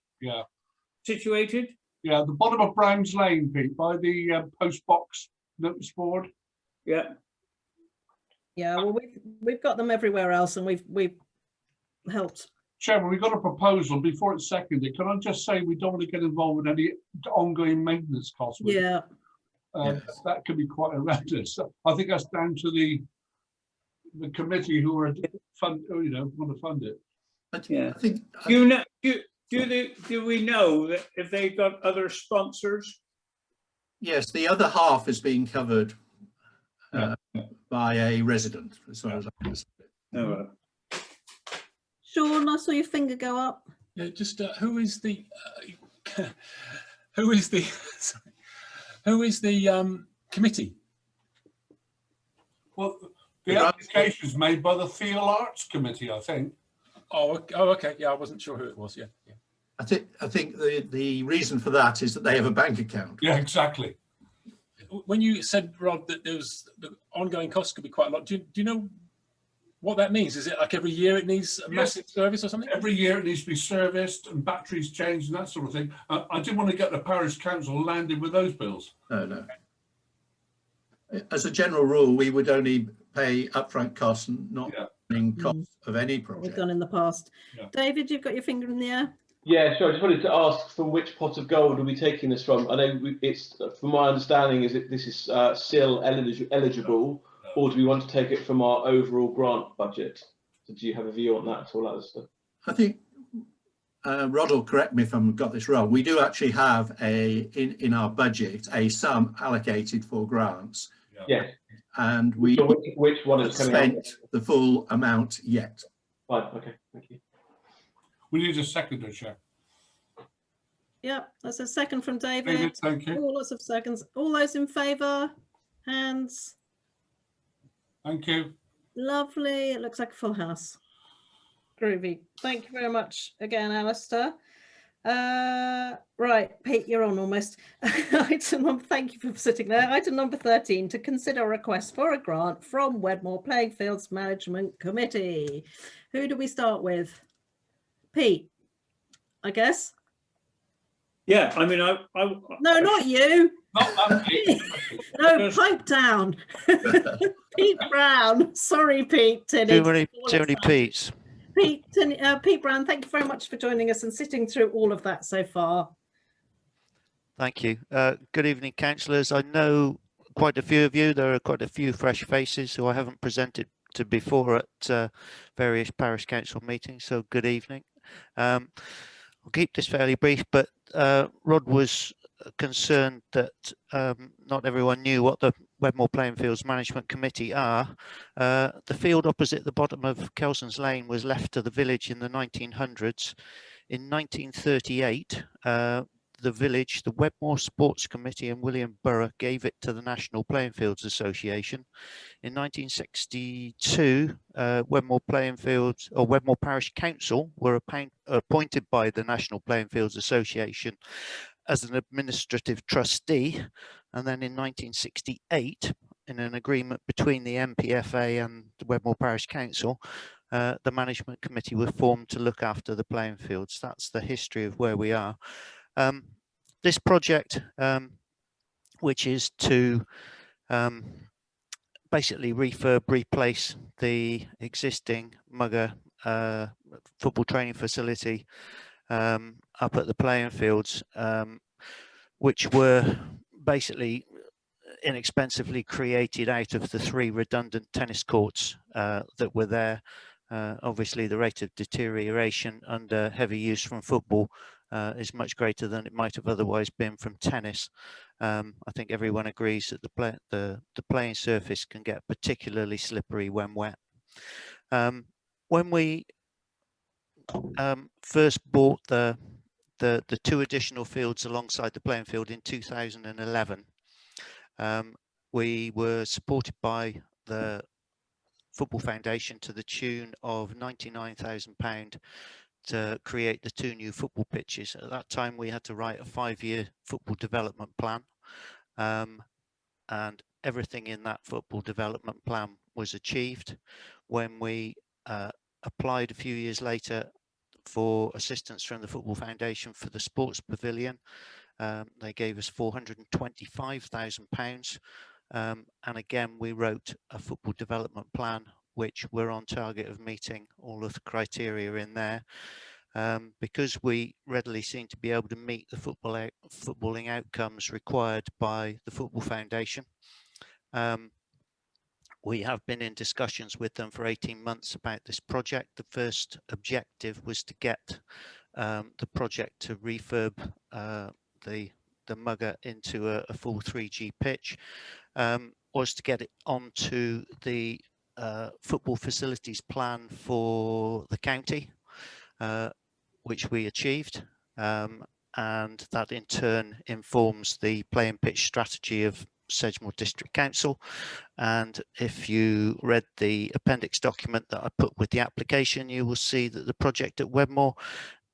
situated? Yeah, the bottom of Brown's Lane, Pete, by the post box notice board. Yeah. Yeah, well, we've got them everywhere else, and we've helped. Chairman, we've got a proposal before it's seconded. Can I just say we don't want to get involved in any ongoing maintenance costs? Yeah. That could be quite horrendous. I think that's down to the committee who are want to fund it. Yeah. Do we know that if they've got other sponsors? Yes, the other half is being covered by a resident, as far as I can see. All right. Sean, I saw your finger go up. Yeah, just who is the who is the sorry, who is the committee? Well, the application is made by the Thiel Arts Committee, I think. Oh, okay. Yeah, I wasn't sure who it was. Yeah. I think the reason for that is that they have a bank account. Yeah, exactly. When you said, Rod, that there was the ongoing costs could be quite a lot, do you know what that means? Is it like every year it needs a massive service or something? Every year it needs to be serviced and batteries changed and that sort of thing. I didn't want to get the Parish Council landed with those bills. No. As a general rule, we would only pay upfront costs and not costs of any project. We've done in the past. David, you've got your finger in the air. Yeah, sure. I just wanted to ask from which pot of gold are we taking this from? I know it's, from my understanding, is that this is still eligible, or do we want to take it from our overall grant budget? So do you have a view on that at all, Alistair? I think Rod will correct me if I've got this wrong. We do actually have in our budget a sum allocated for grants. Yes. And we so which one is coming spent the full amount yet. Fine. Okay. Thank you. We need a seconder, Chair. Yeah, that's a second from David. David, thank you. Oh, lots of seconds. All those in favour? Hands. Thank you. Lovely. It looks like a full house. Groovy. Thank you very much again, Alistair. Right, Pete, you're on almost. Thank you for sitting there. Item number 13, to consider a request for a grant from Wedmore Playing Fields Management Committee. Who do we start with? Pete, I guess. Yeah, I mean, no, not you. Not Pete. No, pipe down. Pete Brown. Sorry, Pete. Too many Petes. Pete Brown, thank you very much for joining us and sitting through all of that so far. Thank you. Good evening, councillors. I know quite a few of you. There are quite a few fresh faces who I haven't presented to before at various parish council meetings. So good evening. I'll keep this fairly brief, but Rod was concerned that not everyone knew what the Wedmore Playing Fields Management Committee are. The field opposite the bottom of Kelson's Lane was left to the village in the 1900s. In 1938, the village, the Wedmore Sports Committee and William Borough gave it to the National Playing Fields Association. In 1962, Wedmore Playing Fields or Wedmore Parish Council were appointed by the National Playing Fields Association as an administrative trustee, and then in 1968, in an agreement between the MPFA and the Wedmore Parish Council, the management committee was formed to look after the playing fields. That's the history of where we are. This project, which is to basically replace the existing Mugger football training facility up at the playing fields, which were basically inexpensively created out of the 3 redundant tennis courts that were there. Obviously, the rate of deterioration under heavy use from football is much greater than it might have otherwise been from tennis. I think everyone agrees that the playing surface can get particularly slippery when wet. When we first bought the 2 additional fields alongside the playing field in 2011, we were supported by the Football Foundation to the tune of £99,000 create the 2 new football pitches. At that time, we had to write a 5-year football development plan, and everything in that football development plan was achieved. When we applied a few years later for assistance from the Football Foundation for the Sports Pavilion, they gave us £425,000. And again, we wrote a football development plan, which we're on target of meeting all of the criteria in there. Because we readily seem to be able to meet the footballing outcomes required by the Football Foundation. We have been in discussions with them for 18 months about this project. The first objective was to get the project to refurb the Mugger into a full 3G pitch, was to get it onto the football facilities plan for the county, which we achieved, and that in turn informs the play and pitch strategy of Sedgemoor District Council. And if you read the appendix document that I put with the application, you will see that the project at Wedmore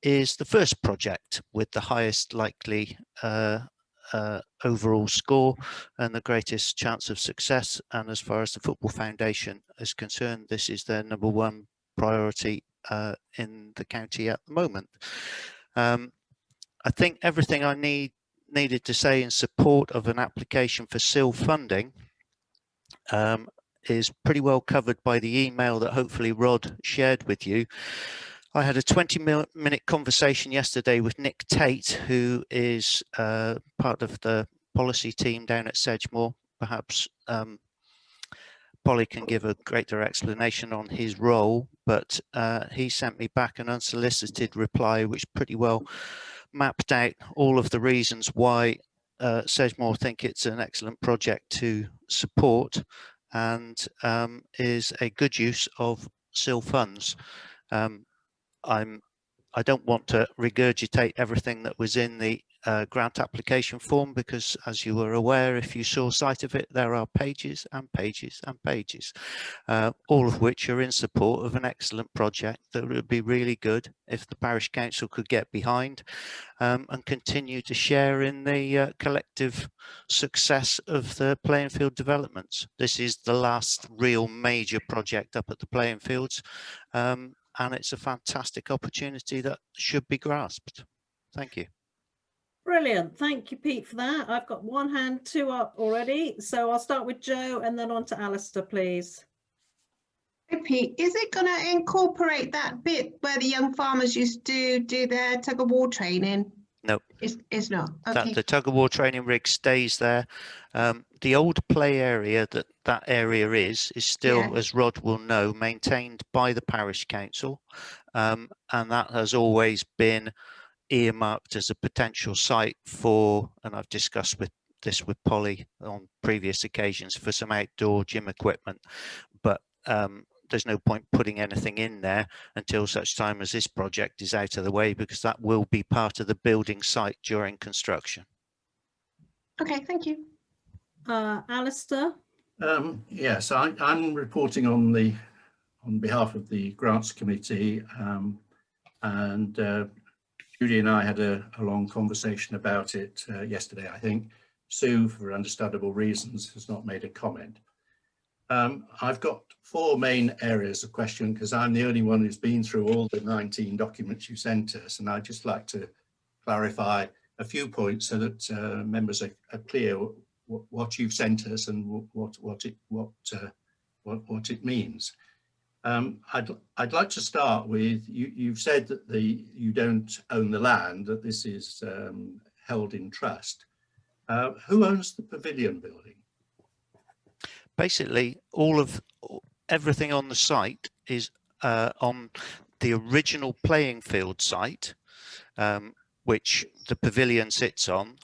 is the first project with the highest likely overall score and the greatest chance of success. And as far as the Football Foundation is concerned, this is their #1 priority in the county at the moment. I think everything I needed to say in support of an application for SIL funding is pretty well covered by the email that hopefully Rod shared with you. I had a 20-minute conversation yesterday with Nick Tate, who is part of the policy team down at Sedgemoor. Perhaps Polly can give a greater explanation on his role, but he sent me back an unsolicited reply which pretty well mapped out all of the reasons why Sedgemoor think it's an excellent project to support, and is a good use of SIL funds. I don't want to regurgitate everything that was in the grant application form, because as you were aware, if you saw sight of it, there are pages and pages and pages, all of which are in support of an excellent project that would be really good if the Parish Council could get behind, and continue to share in the collective success of the playing field developments. This is the last real major project up at the playing fields, and it's a fantastic opportunity that should be grasped. Thank you. Brilliant. Thank you, Pete, for that. I've got one hand, 2 up already. So I'll start with Joe and then on to Alistair, please. Hey, Pete, is it going to incorporate that bit where the young farmers used to do their tug of war training? No. It's not. Okay. The tug of war training rig stays there. The old play area that area is still, yeah, as Rod will know, maintained by the Parish Council, and that has always been earmarked as a potential site for, and I've discussed this with Polly on previous occasions, for some outdoor gym equipment, but there's no point putting anything in there until such time as this project is out of the way, because that will be part of the building site during construction. Okay, thank you. Alistair? Yes, I'm reporting on behalf of the Grants Committee, and Judy and I had a long conversation about it yesterday, I think. Sue, for understandable reasons, has not made a comment. I've got 4 main areas of question, because I'm the only one who's been through all the 19 documents you sent us, and I'd just like to clarify a few points so that members are clear what you've sent us and what it means. I'd like to start with, you've said that you don't own the land, that this is held in trust. Who owns the pavilion building? Basically, everything on the site is on the original playing field site, which the pavilion sits on.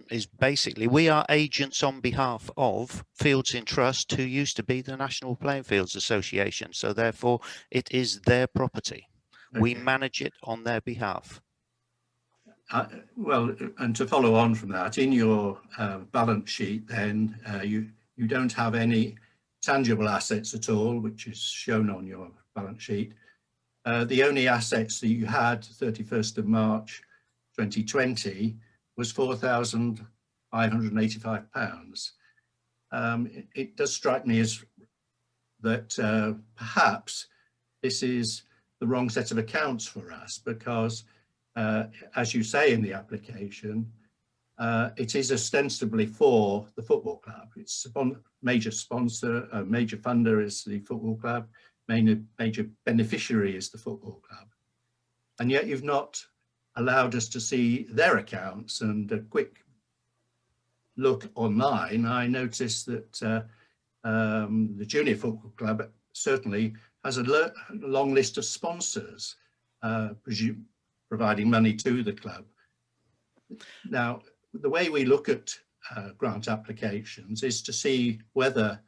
Is basically, we are agents on behalf of Fields in Trust, who used to be the National Playing Fields Association. So therefore, it is their property. Okay. We manage it on their behalf. Well, and to follow on from that, in your balance sheet, then you don't have any tangible assets at all, which is shown on your balance sheet. the only assets that you had 31st of March 2020 was £4,585. It does strike me as that perhaps this is the wrong set of accounts for us, because as you say in the application, it is ostensibly for the football club. Its major sponsor, major funder is the football club, major beneficiary is the football club. And yet you've not allowed us to see their accounts. And a quick look online, I noticed that the junior football club certainly has a long list of sponsors providing money to the club. Now, the way we look at grant applications is to see whether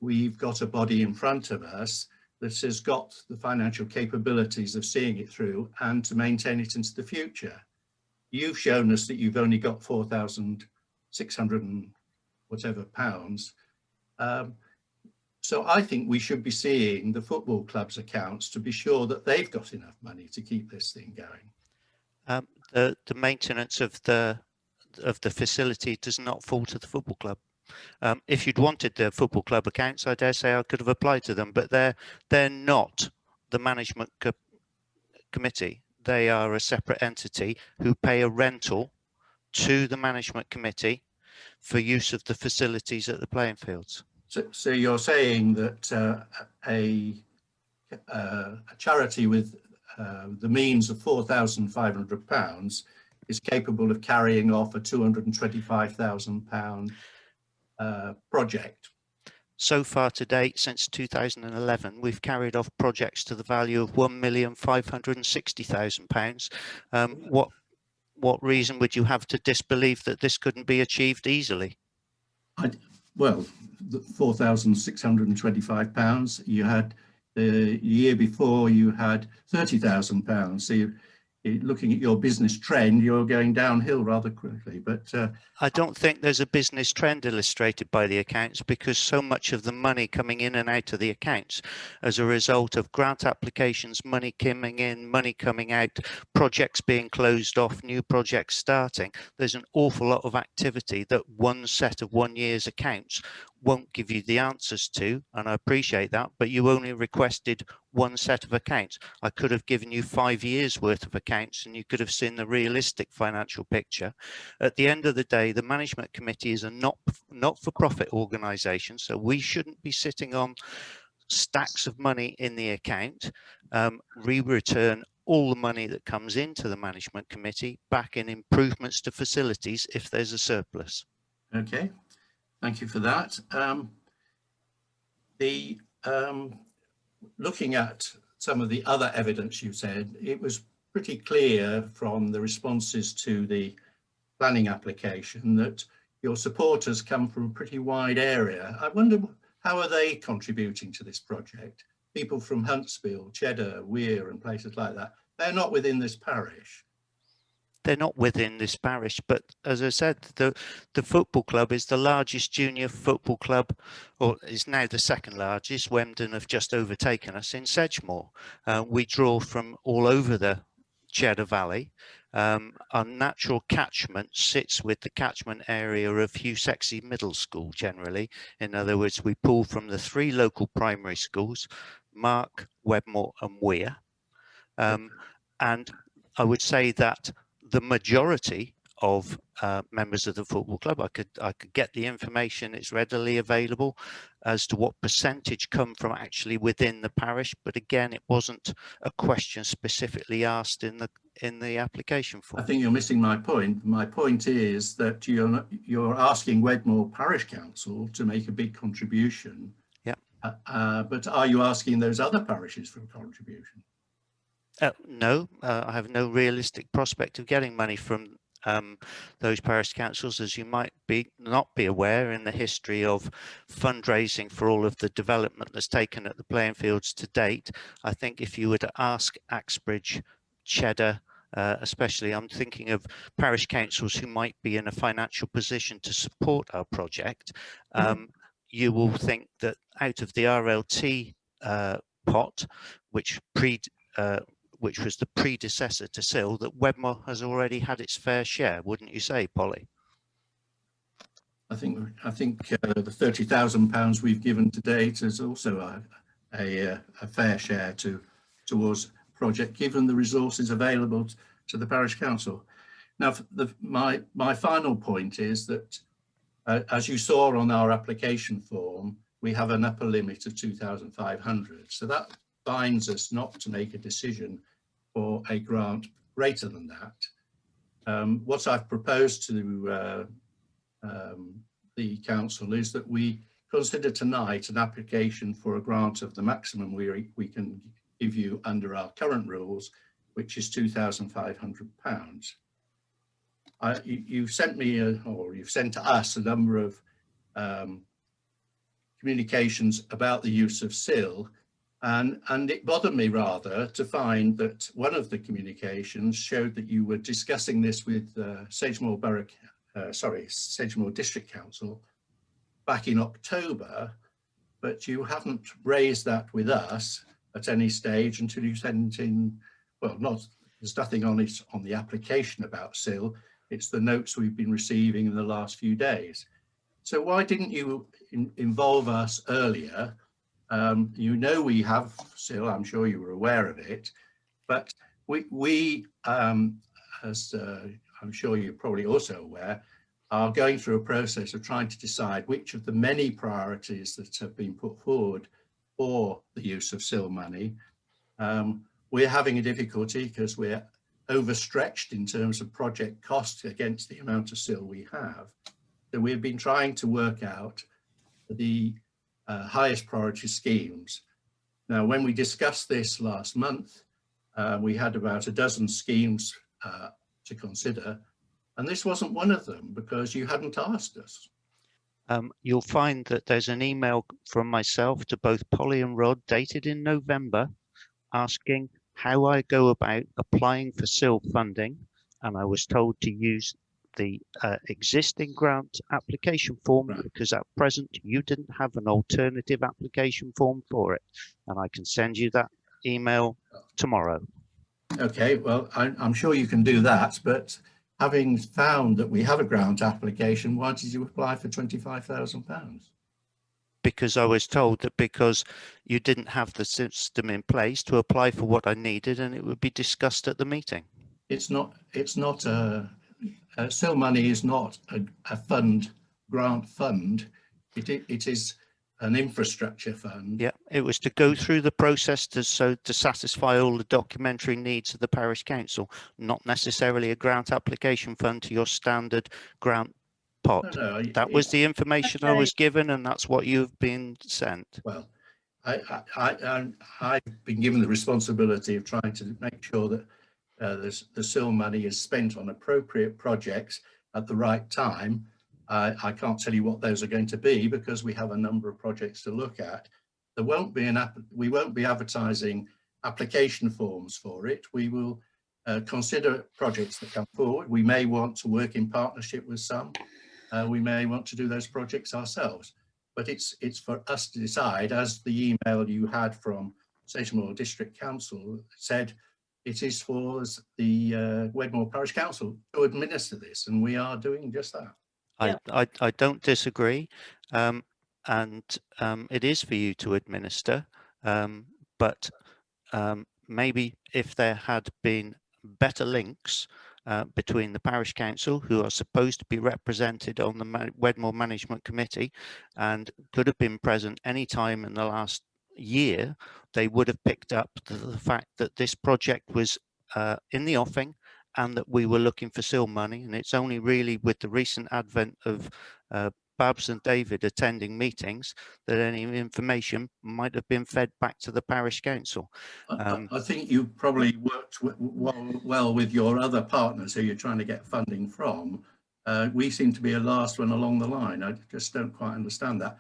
we've got a body in front of us that has got the financial capabilities of seeing it through and to maintain it into the future. You've shown us that you've only got 4,600 and whatever pounds. So I think we should be seeing the football club's accounts to be sure that they've got enough money to keep this thing going. The maintenance of the facility does not fall to the football club. If you'd wanted the football club accounts, I dare say I could have applied to them, but they're not the management committee. They are a separate entity who pay a rental to the management committee for use of the facilities at the playing fields. So you're saying that a charity with the means of £4,500 is capable of carrying off a £225,000 project? So far to date, since 2011, we've carried off projects to the value of £1,560,000. What reason would you have to disbelieve that this couldn't be achieved easily? Well, £4,625. You had the year before you had £30,000. So looking at your business trend, you're going downhill rather quickly. But I don't think there's a business trend illustrated by the accounts, because so much of the money coming in and out of the accounts as a result of grant applications, money coming in, money coming out, projects being closed off, new projects starting. There's an awful lot of activity that one set of 1 year's accounts won't give you the answers to, and I appreciate that, but you only requested one set of accounts. I could have given you 5 years worth of accounts and you could have seen the realistic financial picture. At the end of the day, the management committee is a not-for-profit organisation, so we shouldn't be sitting on stacks of money in the account. We return all the money that comes into the management committee back in improvements to facilities if there's a surplus. Okay. Thank you for that. Looking at some of the other evidence you said, it was pretty clear from the responses to the planning application that your supporters come from a pretty wide area. I wonder, how are they contributing to this project? People from Huntsville, Cheddar, Weir and places like that. They're not within this parish. They're not within this parish, but as I said, the football club is the largest junior football club, or is now the second largest. Wemden have just overtaken us in Sedgemoor. We draw from all over the Cheddar Valley. Our natural catchment sits with the catchment area of Hugh Sexy Middle School generally. In other words, we pull from the 3 local primary schools, Mark, Wedmore and Weir. And I would say that the majority of members of the football club, I could get the information, it's readily available as to what percentage come from actually within the parish, but again, it wasn't a question specifically asked in the application form. I think you're missing my point. My point is that you're asking Wedmore Parish Council to make a big contribution. Yeah. But are you asking those other parishes for a contribution? No, I have no realistic prospect of getting money from those parish councils. As you might not be aware, in the history of fundraising for all of the development that's taken at the playing fields to date, I think if you were to ask Axbridge, Cheddar, especially, I'm thinking of parish councils who might be in a financial position to support our project, you will think that out of the RLT pot, which was the predecessor to SIL, that Wedmore has already had its fair share, wouldn't you say, Polly? I think the £30,000 we've given to date is also a fair share towards project, given the resources available to the Parish Council. Now, my final point is that, as you saw on our application form, we have an upper limit of 2,500. So that binds us not to make a decision for a grant greater than that. What I've proposed to the council is that we consider tonight an application for a grant of the maximum we can give you under our current rules, which is £2,500. You've sent me, or you've sent to us, a number of communications about the use of SIL, and it bothered me rather to find that one of the communications showed that you were discussing this with Sagemore District Council back in October, but you haven't raised that with us at any stage until you sent in, well, there's nothing on it on the application about SIL. It's the notes we've been receiving in the last few days. So why didn't you involve us earlier? You know we have SIL, I'm sure you were aware of it, but we as I'm sure you're probably also aware, are going through a process of trying to decide which of the many priorities that have been put forward for the use of SIL money. We're having a difficulty because we're overstretched in terms of project costs against the amount of SIL we have. So we've been trying to work out the highest priority schemes. Now, when we discussed this last month, we had about a dozen schemes to consider, and this wasn't one of them because you hadn't asked us. You'll find that there's an email from myself to both Polly and Rod dated in November asking how I go about applying for SIL funding, and I was told to use the existing grant application form because at present you didn't have an alternative application form for it, and I can send you that email tomorrow. Okay, well, I'm sure you can do that, but having found that we have a grant application, why did you apply for £25,000? Because I was told that because you didn't have the system in place to apply for what I needed, and it would be discussed at the meeting. It's not SIL money is not a grant fund. It is an infrastructure fund. Yeah, it was to go through the process to satisfy all the documentary needs of the parish council, not necessarily a grant application fund to your standard grant pot. No, that was the information I was given, and that's what you've been sent. Well, I've been given the responsibility of trying to make sure that the SIL money is spent on appropriate projects at the right time. I can't tell you what those are going to be because we have a number of projects to look at. We won't be advertising application forms for it. We will consider projects that come forward. We may want to work in partnership with some. We may want to do those projects ourselves, but it's for us to decide, as the email you had from Sagemore District Council said, it is for the Wedmore Parish Council to administer this, and we are doing just that. I don't disagree, and it is for you to administer, but maybe if there had been better links between the Parish Council, who are supposed to be represented on the Wedmore Management Committee and could have been present any time in the last year, they would have picked up the fact that this project was in the offing and that we were looking for SIL money. And it's only really with the recent advent of Babs and David attending meetings that any information might have been fed back to the Parish Council. I think you probably worked well with your other partners who you're trying to get funding from. We seem to be the last one along the line. I just don't quite understand that.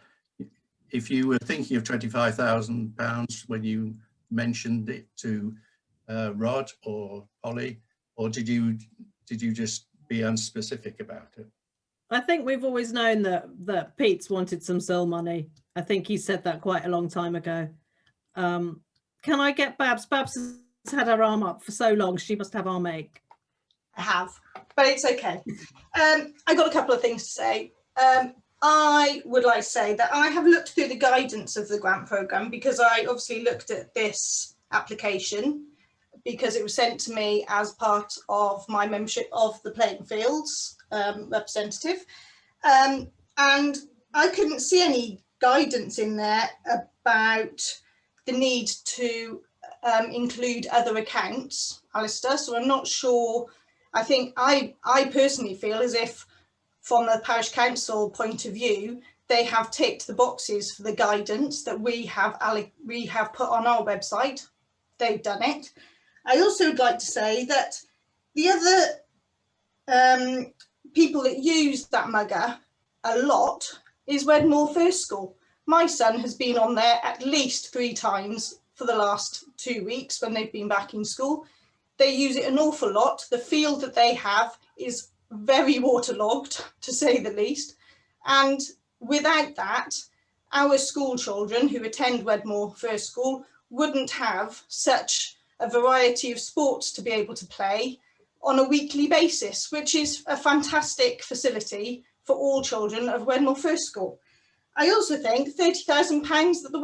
If you were thinking of £25,000 when you mentioned it to Rod or Polly, or did you just be unspecific about it? I think we've always known that Pete's wanted some SIL money. I think he said that quite a long time ago. can I get Babs? Babs has had her arm up for so long, she must have arm ache. I have, but it's okay. I got a couple of things to say. I would like to say that I have looked through the guidance of the grant programme, because I obviously looked at this application because it was sent to me as part of my membership of the Playing Fields representative. And I couldn't see any guidance in there about the need to include other accounts, Alistair, so I'm not sure. I think I personally feel as if from the Parish Council point of view, they have ticked the boxes for the guidance that we have put on our website. They've done it. I also would like to say that the other people that use that mugger a lot is Wedmore First School. My son has been on there at least 3 times for the last 2 weeks when they've been back in school. They use it an awful lot. The field that they have is very waterlogged, to say the least. And without that, our school children who attend Wedmore First School wouldn't have such a variety of sports to be able to play on a weekly basis, which is a fantastic facility for all children of Wedmore First School. I also think £30,000 that the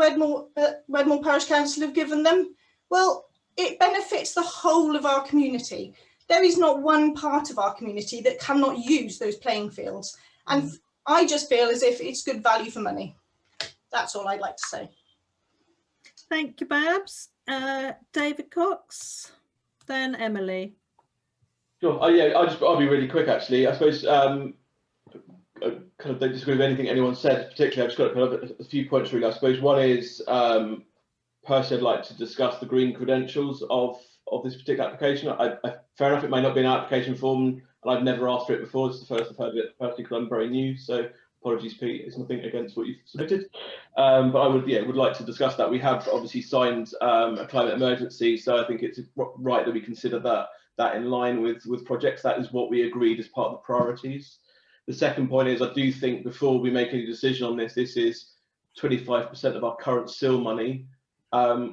Wedmore Parish Council have given them, well, it benefits the whole of our community. There is not one part of our community that cannot use those playing fields. And I just feel as if it's good value for money. That's all I'd like to say. Thank you, Babs. David Cox, then Emily. Sure. Yeah, I'll be really quick, actually. I suppose I kind of don't disagree with anything anyone said, particularly I've just got kind of a few points really. I suppose one is, personally, I'd like to discuss the green credentials of this particular application. Fair enough, it may not be an application form, and I've never asked for it before. This is the first I've heard of it, personally, because I'm very new. So apologies, Pete. It's nothing against what you've submitted, but I would like to discuss that. We have obviously signed a climate emergency, so I think it's right that we consider that in line with projects. That is what we agreed as part of the priorities. The second point is, I do think before we make any decision on this is 25% of our current SIL money.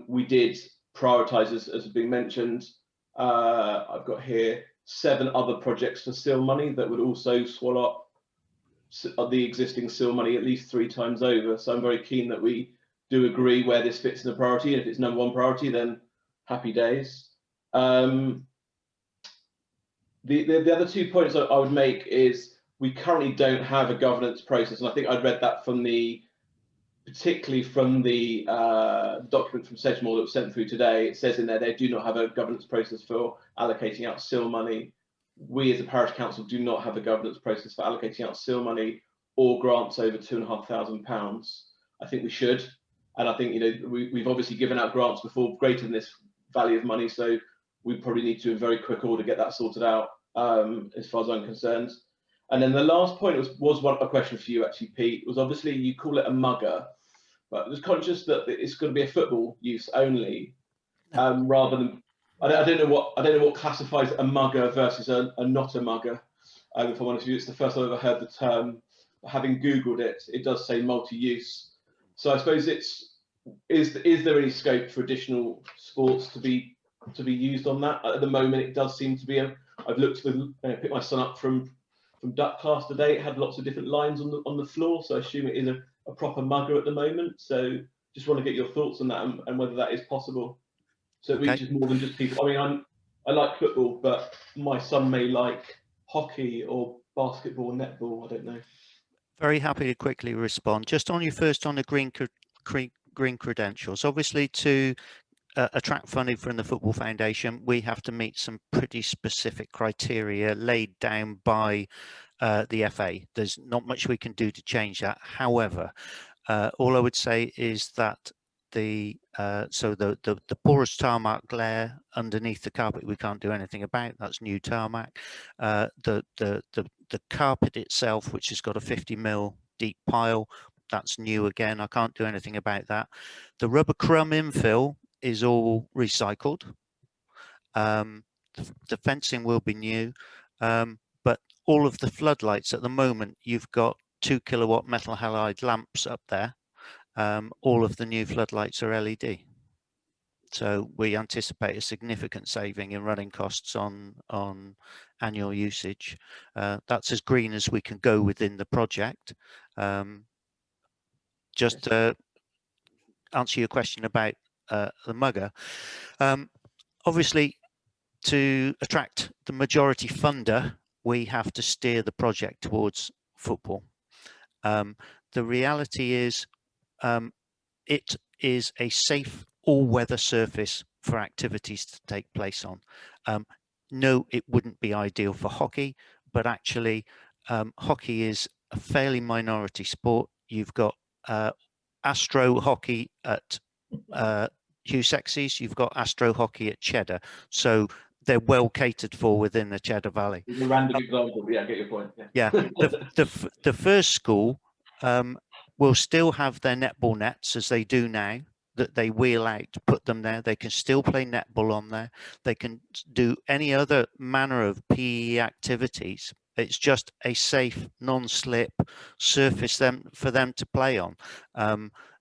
We did prioritise, as has been mentioned. I've got here 7 other projects for SIL money that would also swallow up the existing SIL money at least 3 times over. So I'm very keen that we do agree where this fits in the priority. And if it's number 1 priority, then happy days. The other 2 points I would make is we currently don't have a governance process, and I think I'd read that particularly from the document from Sedgemoor that was sent through today. It says in there they do not have a governance process for allocating out SIL money. We as a parish council do not have a governance process for allocating out SIL money or grants over £2,500. I think we should, and I think we've obviously given out grants before greater than this value of money, so we probably need to in very quick order get that sorted out, as far as I'm concerned. And then the last point was a question for you, actually, Pete. Was obviously you call it a mugger, but I was conscious that it's going to be a football use only, rather than I don't know what classifies a mugger versus a not a mugger. If I'm honest with you, it's the first I've ever heard the term. Having Googled it, it does say multi-use. So I suppose is there any scope for additional sports to be used on that? At the moment, it does seem to be. I've looked picked my son up from duck class today. It had lots of different lines on the floor, so I assume it is a proper mugger at the moment. So just want to get your thoughts on that and whether that is possible. So it reaches more than just people. I mean, I like football, but my son may like hockey or basketball, netball. I don't know. Very happy to quickly respond. Just on the green credentials. Obviously, to attract funding from the Football Foundation, we have to meet some pretty specific criteria laid down by the FA. There's not much we can do to change that. However, all I would say is that the porous tarmac glare underneath the carpet we can't do anything about. That's new tarmac. The carpet itself, which has got a 50mm deep pile, that's new again. I can't do anything about that. The rubber crumb infill is all recycled. The fencing will be new, but all of the floodlights at the moment, you've got 2 kilowatt metal halide lamps up there. All of the new floodlights are LED. So we anticipate a significant saving in running costs on annual usage. That's as green as we can go within the project. Just to answer your question about the mugger, obviously to attract the majority funder, we have to steer the project towards football. The reality is it is a safe all-weather surface for activities to take place on. No, it wouldn't be ideal for hockey, but actually hockey is a fairly minority sport. You've got Astro hockey at Hugh Sexy's, you've got Astro hockey at Cheddar. So they're well catered for within the Cheddar Valley. A random example, but yeah, I get your point. Yeah, the first school will still have their netball nets as they do now, that they wheel out to put them there. They can still play netball on there. They can do any other manner of PE activities. It's just a safe, non-slip surface for them to play on.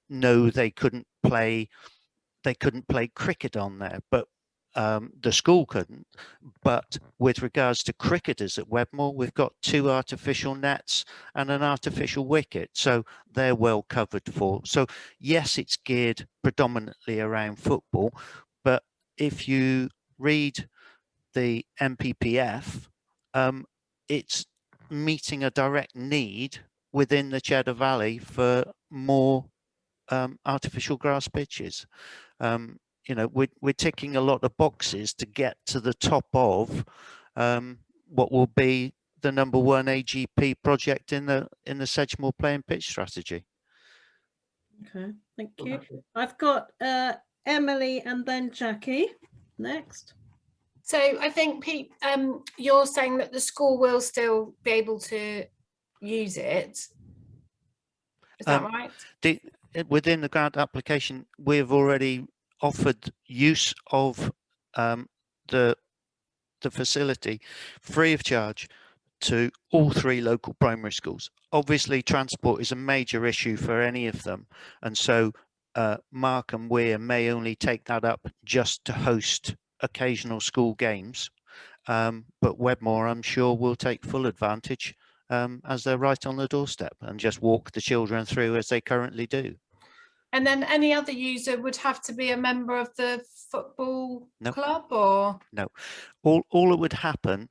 No, they couldn't play cricket on there, but the school couldn't. But with regards to cricketers at Wedmore, we've got 2 artificial nets and an artificial wicket, so they're well covered for. So yes, it's geared predominantly around football, but if you read the MPPF, it's meeting a direct need within the Cheddar Valley for more artificial grass pitches. You know, we're ticking a lot of boxes to get to the top of what will be the #1 AGP project in the Sedgemoor Play and Pitch strategy. Okay, thank you. I've got Emily and then Jackie next. So I think, Pete, you're saying that the school will still be able to use it. Is that right? Within the grant application, we've already offered use of the facility free of charge to all 3 local primary schools. Obviously, transport is a major issue for any of them, and so Mark and Weir may only take that up just to host occasional school games, but Wedmore, I'm sure, will take full advantage as they're right on the doorstep and just walk the children through as they currently do. And then any other user would have to be a member of the football club, or? No, all that would happen,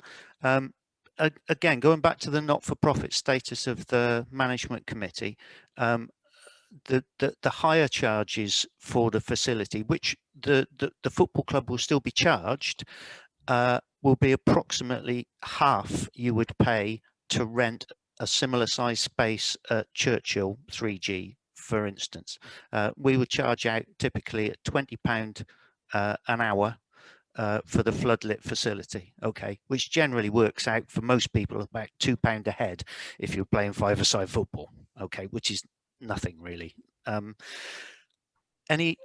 again, going back to the not-for-profit status of the management committee, the higher charges for the facility, which the football club will still be charged, will be approximately half you would pay to rent a similar size space at Churchill 3G, for instance. We would charge out typically at £20 an hour for the floodlit facility, okay, which generally works out for most people about £2 a head if you're playing 5-a-side football, okay, which is nothing really. Any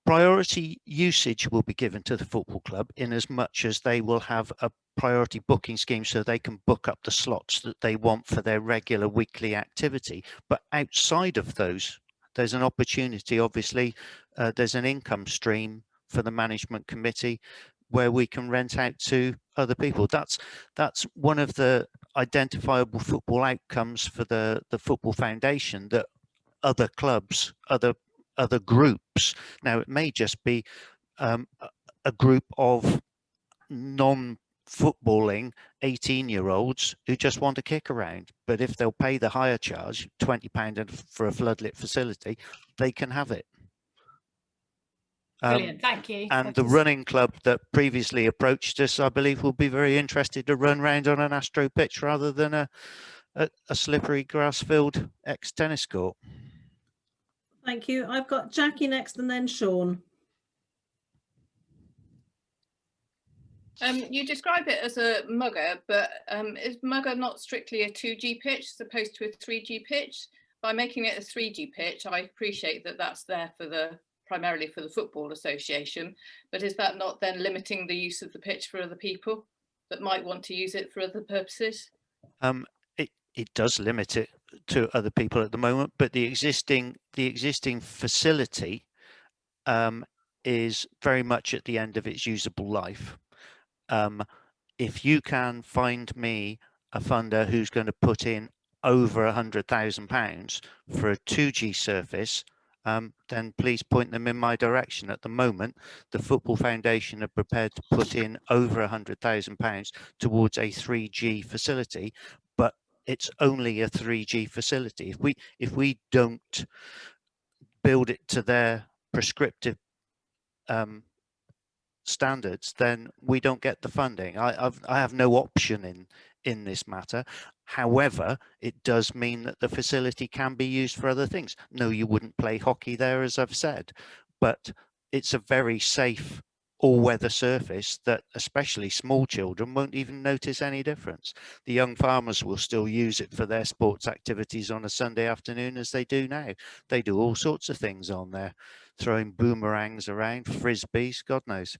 priority usage will be given to the football club in as much as they will have a priority booking scheme, so they can book up the slots that they want for their regular weekly activity. But outside of those, there's an opportunity, obviously, there's an income stream for the management committee where we can rent out to other people. That's one of the identifiable football outcomes for the Football Foundation, that other clubs, other groups, now it may just be a group of non-footballing 18-year-olds who just want to kick around, but if they'll pay the higher charge, £20 for a floodlit facility, they can have it. Brilliant, thank you. And the running club that previously approached us, I believe, will be very interested to run round on an Astro pitch rather than a slippery grass-filled ex-tennis court. Thank you. I've got Jackie next and then Sean. You describe it as a mugger, but is mugger not strictly a 2G pitch as opposed to a 3G pitch? By making it a 3G pitch, I appreciate that that's there for primarily for the Football Association, but is that not then limiting the use of the pitch for other people that might want to use it for other purposes? It does limit it to other people at the moment, but the existing facility is very much at the end of its usable life. If you can find me a funder who's going to put in over £100,000 for a 2G surface, then please point them in my direction. At the moment, the Football Foundation are prepared to put in over £100,000 towards a 3G facility, but it's only a 3G facility. If we don't build it to their prescriptive standards, then we don't get the funding. I have no option in this matter. However, it does mean that the facility can be used for other things. No, you wouldn't play hockey there, as I've said, but it's a very safe all-weather surface that especially small children won't even notice any difference. The young farmers will still use it for their sports activities on a Sunday afternoon as they do now. They do all sorts of things on there, throwing boomerangs around, frisbees, God knows.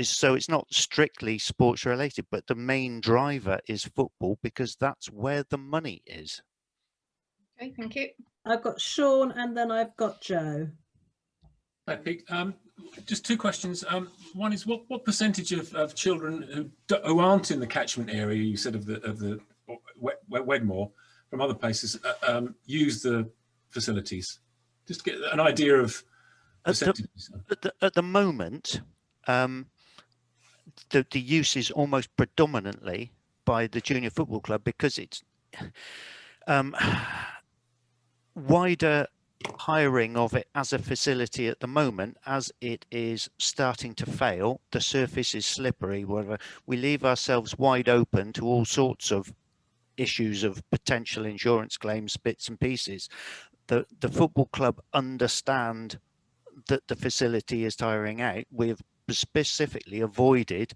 So it's not strictly sports related, but the main driver is football because that's where the money is. Okay, thank you. I've got Sean and then I've got Joe. Hi, Pete. Just two questions. One is what percentage of children who aren't in the catchment area, you said of the Wedmore, from other places, use the facilities? Just to get an idea of percentages. At the moment, the use is almost predominantly by the junior football club because it's wider hiring of it as a facility at the moment. As it is starting to fail, the surface is slippery, whatever, we leave ourselves wide open to all sorts of issues of potential insurance claims, bits and pieces. The football club understand that the facility is tiring out. We have specifically avoided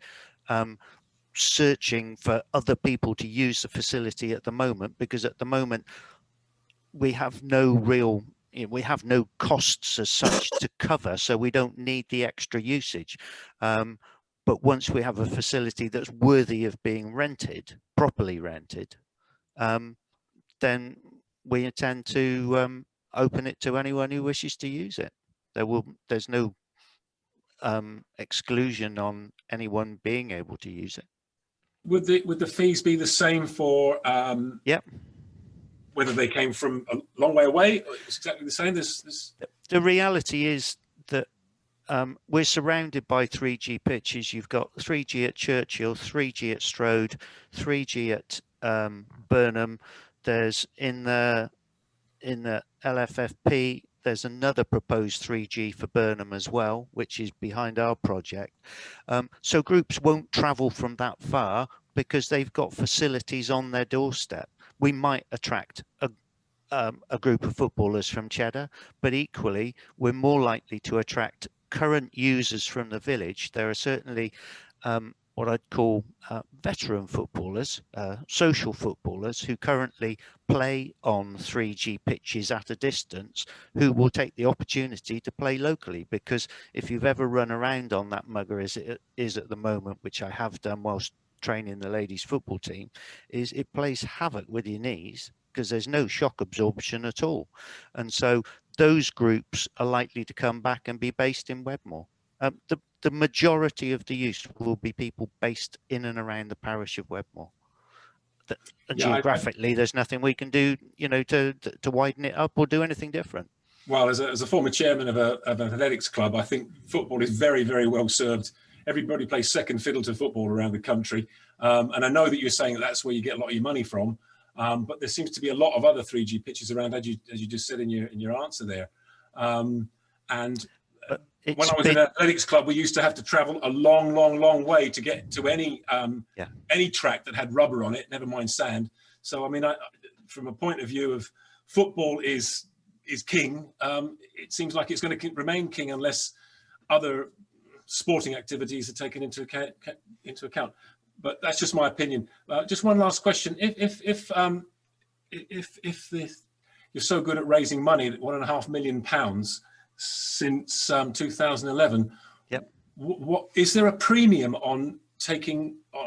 searching for other people to use the facility at the moment, because at the moment we have no real, we have no costs as such to cover, so we don't need the extra usage. But once we have a facility that's worthy of being rented, properly rented, then we intend to open it to anyone who wishes to use it. There's no exclusion on anyone being able to use it. Would the fees be the same for yep, whether they came from a long way away? It's exactly the same. The reality is that we're surrounded by 3G pitches. You've got 3G at Churchill, 3G at Strode, 3G at Burnham. There's in the LFFP, there's another proposed 3G for Burnham as well, which is behind our project. So groups won't travel from that far because they've got facilities on their doorstep. We might attract a group of footballers from Cheddar, but equally, we're more likely to attract current users from the village. There are certainly what I'd call veteran footballers, social footballers who currently play on 3G pitches at a distance, who will take the opportunity to play locally. Because if you've ever run around on that mugger as it is at the moment, which I have done whilst training the ladies football team, is it plays havoc with your knees because there's no shock absorption at all. And so those groups are likely to come back and be based in Wedmore. The majority of the use will be people based in and around the parish of Wedmore. Geographically, there's nothing we can do, to widen it up or do anything different. Well, as a former chairman of an athletics club, I think football is very, very well served. Everybody plays second fiddle to football around the country. And I know that you're saying that's where you get a lot of your money from. But there seems to be a lot of other 3G pitches around, as you just said in your answer there. When I was in an athletics club, we used to have to travel a long, long, long way to get to any track that had rubber on it, never mind sand. So, I mean, from a point of view of football is king, it seems like it's going to remain king unless other sporting activities are taken into account. But that's just my opinion. Just one last question: if you're so good at raising money, £1.5 million since 2011, yep. What is there a premium on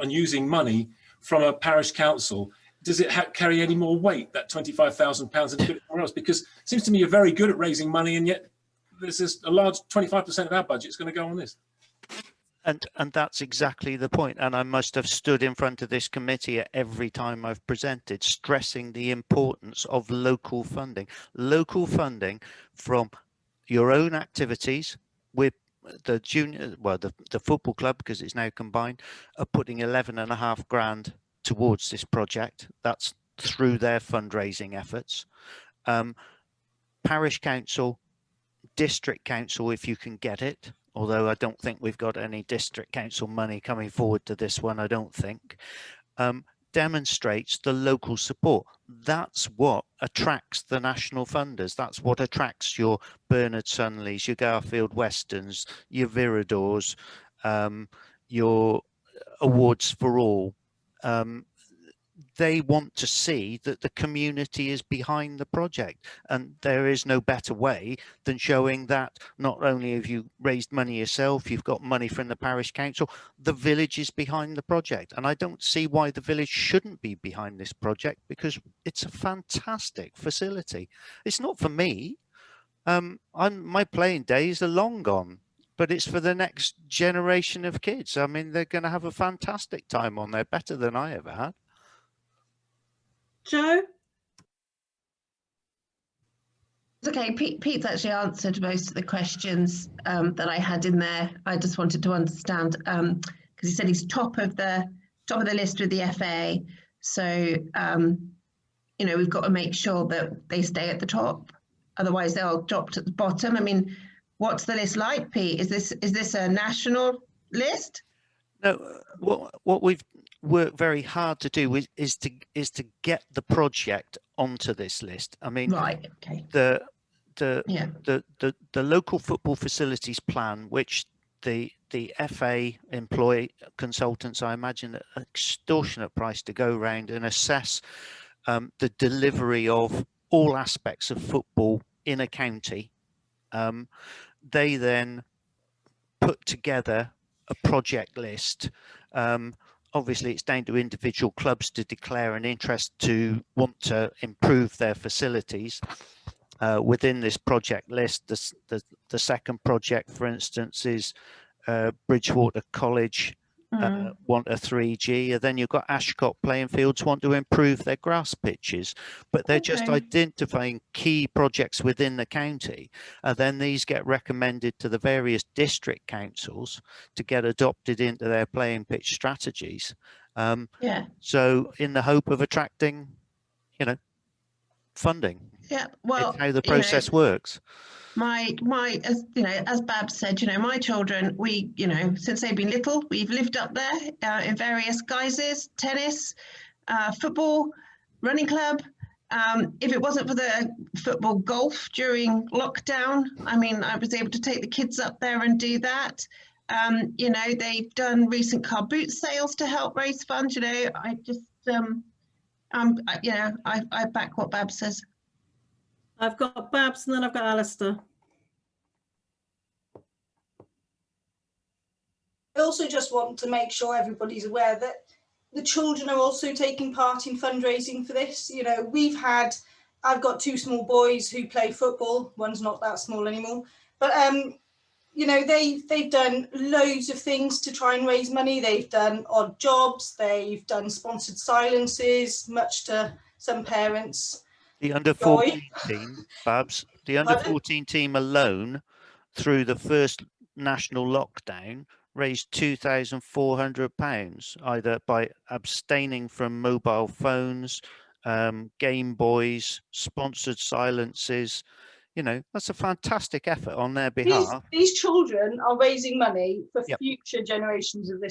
using money from a parish council? Does it carry any more weight, that £25,000 and somewhere else? Because it seems to me you're very good at raising money, and yet this is a large 25% of our budget is going to go on this. And that's exactly the point. And I must have stood in front of this committee at every time I've presented, stressing the importance of local funding. Local funding from your own activities. With the junior, well, the football club, because it's now combined, are putting 11.5 grand towards this project. That's through their fundraising efforts. Parish Council, District Council, if you can get it, although I don't think we've got any District Council money coming forward to this one, I don't think, demonstrates the local support. That's what attracts the national funders. That's what attracts your Bernard Sunleys, your Garfield Westerns, your Viridors, your Awards for All. They want to see that the community is behind the project, and there is no better way than showing that not only have you raised money yourself, you've got money from the parish council, the village is behind the project. And I don't see why the village shouldn't be behind this project, because it's a fantastic facility. It's not for me. My playing days are long gone, but it's for the next generation of kids. I mean, they're going to have a fantastic time on there, better than I ever had. Joe? Okay, Pete's actually answered most of the questions that I had in there. I just wanted to understand because he said he's top of the list with the FA. So you know, we've got to make sure that they stay at the top. Otherwise, they'll drop to the bottom. I mean, what's the list like, Pete? Is this a national list? No, what we've worked very hard to do is to get the project onto this list. I mean, right, okay. The local football facilities plan, which the FA employ consultants, I imagine, at an extortionate price to go around and assess the delivery of all aspects of football in a county. They then put together a project list. Obviously, it's down to individual clubs to declare an interest to want to improve their facilities. Within this project list, the second project, for instance, is Bridgewater College want a 3G, and then you've got Ashcott playing fields want to improve their grass pitches, but they're just identifying key projects within the county, and then these get recommended to the various district councils to get adopted into their playing pitch strategies. So in the hope of attracting, you know, funding. Yeah, well, it's how the process works. As you know, as Bab said, you know, my children, we, you know, since they've been little, we've lived up there in various guises: tennis, football, running club. If it wasn't for the football, golf during lockdown, I mean, I was able to take the kids up there and do that. You know, they've done recent car boot sales to help raise funds. You know, I just, I back what Bab says. I've got Babs and then I've got Alistair. I also just want to make sure everybody's aware that the children are also taking part in fundraising for this. You know, I've got two small boys who play football. One's not that small anymore, but you know, they've done loads of things to try and raise money. They've done odd jobs. They've done sponsored silences, much to some parents. The under-14 team, Babs, the under-14 team alone, through the first national lockdown, raised £2,400, either by abstaining from mobile phones, Game Boys, sponsored silences. You know, that's a fantastic effort on their behalf. These children are raising money for future generations of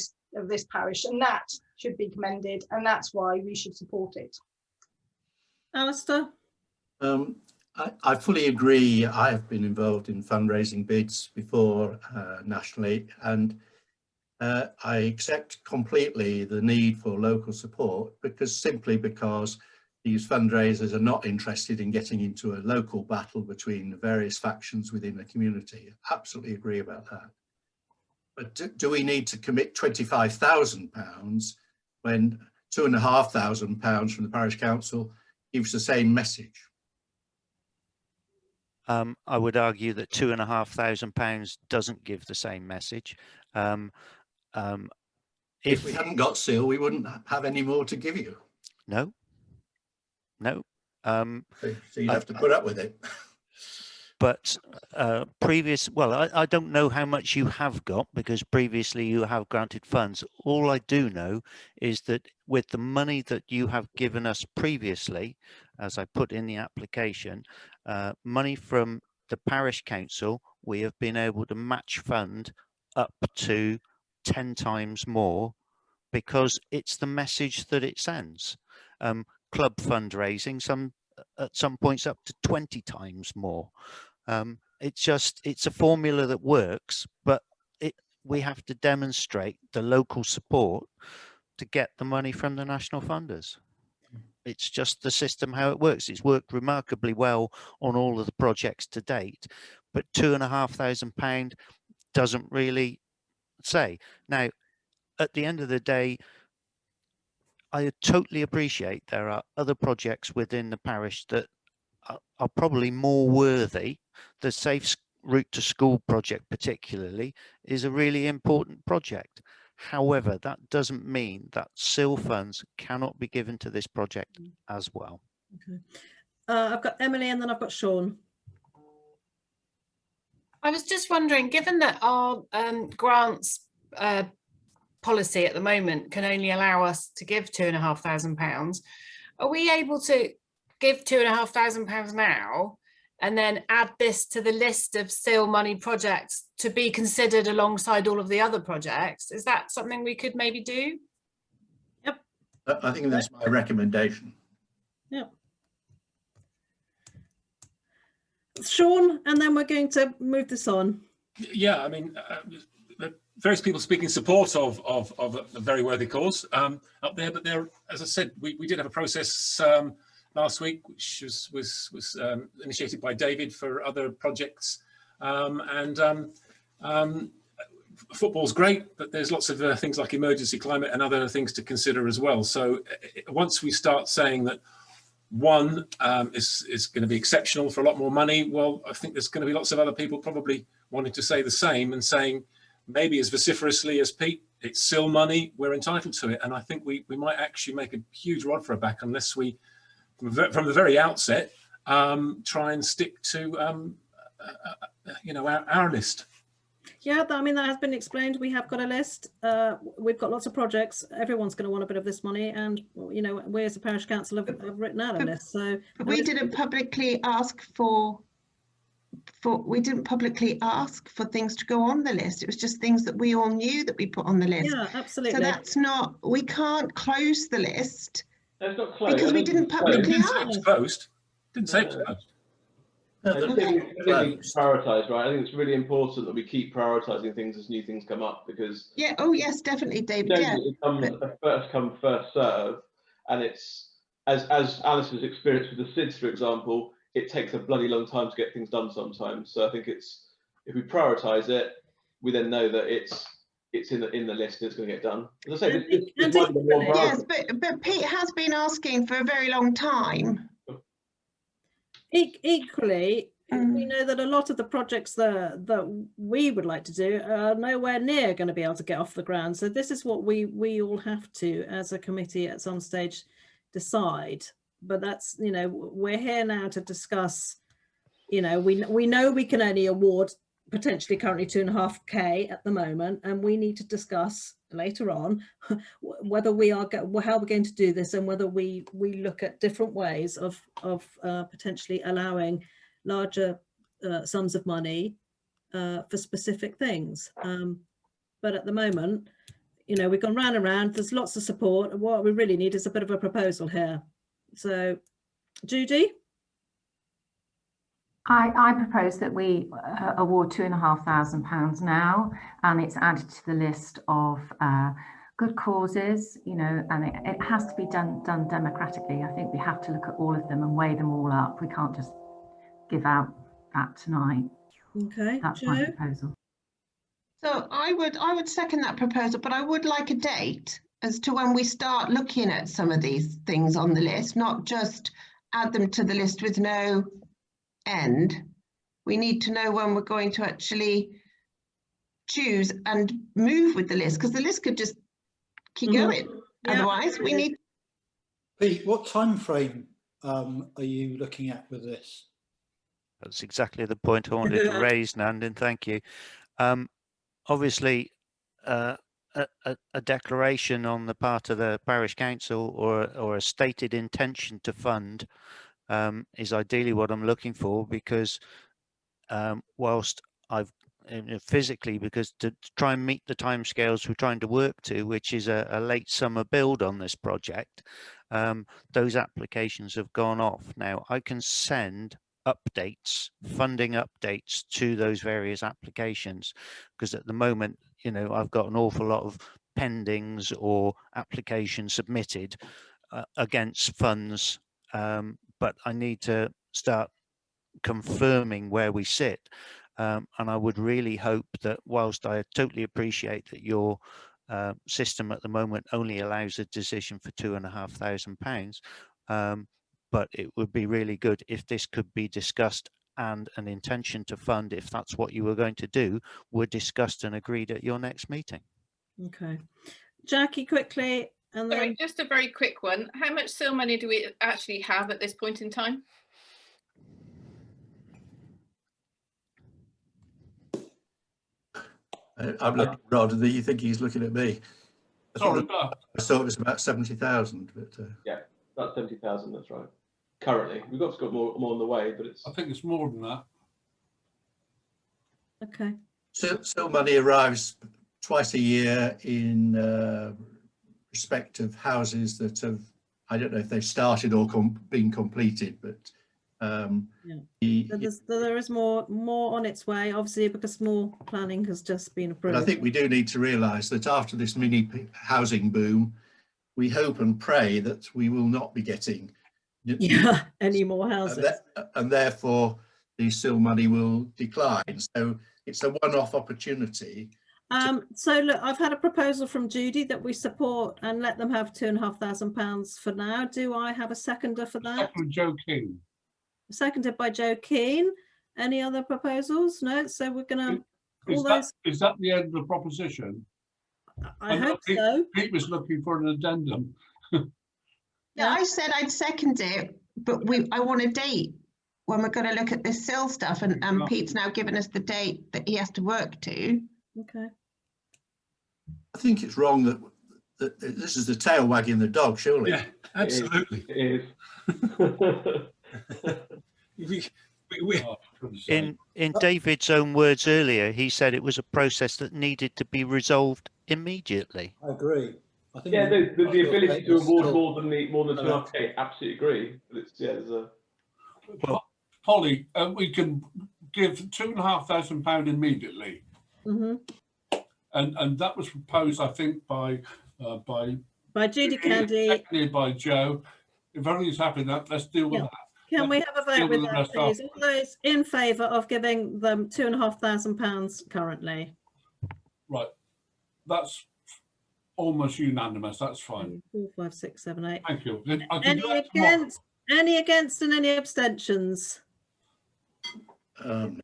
this parish, and that should be commended, and that's why we should support it. Alistair? I fully agree. I have been involved in fundraising bids before nationally, and I accept completely the need for local support, because these fundraisers are not interested in getting into a local battle between the various factions within the community. I absolutely agree about that. But do we need to commit £25,000 when £2,500 from the Parish Council gives the same message? I would argue that £2,500 doesn't give the same message. If we hadn't got SEAL, we wouldn't have any more to give you. No. So you'd have to put up with it. But I don't know how much you have got, because previously you have granted funds. All I do know is that with the money that you have given us previously, as I put in the application, money from the Parish Council, we have been able to match fund up to 10 times more, because it's the message that it sends. Club fundraising, at some points up to 20 times more. It's a formula that works, but we have to demonstrate the local support to get the money from the national funders. It's just the system, how it works. It's worked remarkably well on all of the projects to date, but £2,500 doesn't really say. Now, at the end of the day, I totally appreciate there are other projects within the parish that are probably more worthy. The Safe Route to School project particularly is a really important project. However, that doesn't mean that SIL funds cannot be given to this project as well. Okay. I've got Emily and then I've got Sean. I was just wondering, given that our grants policy at the moment can only allow us to give £2,500, are we able to give £2,500 now and then add this to the list of SIL money projects to be considered alongside all of the other projects? Is that something we could maybe do? Yep. I think that's my recommendation. Yep. Sean, and then we're going to move this on. Yeah, I mean, various people speak in support of a very worthy cause up there, but there, as I said, we did have a process last week, which was initiated by David for other projects, football's great, but there's lots of things like emergency climate and other things to consider as well. So once we start saying that one is going to be exceptional for a lot more money, well, I think there's going to be lots of other people probably wanting to say the same and saying maybe as vociferously as Pete, it's SIL money, we're entitled to it. And I think we might actually make a huge rod for our back unless we, from the very outset, try and stick to our list. Yeah, I mean, that has been explained. We have got a list. We've got lots of projects. Everyone's going to want a bit of this money, and we as a parish council have written out a list. So we didn't publicly ask for things to go on the list. It was just things that we all knew that we put on the list. Yeah, absolutely. So that's not, we can't close the list. That's not closed. Because we didn't publicly ask. It was closed. Didn't say it was closed. I think it's prioritised, right? I think it's really important that we keep prioritising things as new things come up, because oh yes, definitely, David. Yeah, it comes a first come first serve, and it's as Alice's experience with the SIDS, for example, it takes a bloody long time to get things done sometimes. So I think it's, if we prioritise it, we then know that it's in the list and it's going to get done. As I say, yes, but Pete has been asking for a very long time. Equally, we know that a lot of the projects that we would like to do are nowhere near going to be able to get off the ground. So this is what we all have to, as a committee, at some stage decide. But that's, we're here now to discuss. We know we can only award potentially currently 2.5k at the moment, and we need to discuss later on whether how we're going to do this, and whether we look at different ways of potentially allowing larger sums of money for specific things. But at the moment, we've gone round and round. There's lots of support. What we really need is a bit of a proposal here. So, Judy? I propose that we award £2,500 now, and it's added to the list of good causes, and it has to be done democratically. I think we have to look at all of them and weigh them all up. We can't just give out that tonight. Okay, that's my proposal. So I would second that proposal, but I would like a date as to when we start looking at some of these things on the list, not just add them to the list with no end. we need to know when we're going to actually choose and move with the list, because the list could just keep going. Otherwise, we need. Pete, what time frame are you looking at with this? That's exactly the point I wanted to raise, Nandin. Thank you. Obviously, a declaration on the part of the parish council or a stated intention to fund is ideally what I'm looking for, because whilst I've physically, because to try and meet the timescales we're trying to work to, which is a late summer build on this project, those applications have gone off. Now I can send updates, funding updates to those various applications, because at the moment, you know, I've got an awful lot of pendings or applications submitted against funds, but I need to start confirming where we sit. And I would really hope that, whilst I totally appreciate that your system at the moment only allows a decision for £2,500, but it would be really good if this could be discussed, and an intention to fund, if that's what you were going to do, were discussed and agreed at your next meeting. Okay. Jackie, quickly. And then... Sorry, just a very quick one. How much seal money do we actually have at this point in time? I'm looking, rather than you think he's looking at me. I thought it was about 70,000, but yeah, about 70,000. That's right. Currently, we've got more on the way, but it's. I think it's more than that. Okay. So money arrives twice a year in respect of houses that have, I don't know if they've started or been completed, but there is more on its way, obviously, because more planning has just been approved. But I think we do need to realise that after this mini housing boom, we hope and pray that we will not be getting any more houses, and therefore the seal money will decline. So it's a one-off opportunity. So look, I've had a proposal from Judy that we support and let them have £2,500 for now. Do I have a seconder for that? Second, Joe King. Seconded by Joe Keane. Any other proposals? No. So we're going to. Is that the end of the proposition? I hope so. Pete was looking for an addendum. Yeah, I said I'd second it, but I want a date when we're going to look at this seal stuff, and Pete's now given us the date that he has to work to. Okay. I think it's wrong that this is the tail wagging the dog, surely. Yeah, absolutely. It is. In David's own words earlier, he said it was a process that needed to be resolved immediately. I agree. I think the ability to award more than 2.5K, absolutely agree. But it's there's a. Well, Polly, we can give £2,500 immediately, and that was proposed, I think, by Judy Candy, seconded by Joe. If everything's happy, let's deal with that. Can we have a vote with that, please? All those in favour of giving them £2,500 currently? Right, that's almost unanimous. That's fine. 4, 5, 6, 7, 8. Thank you. Any against and any abstentions? No,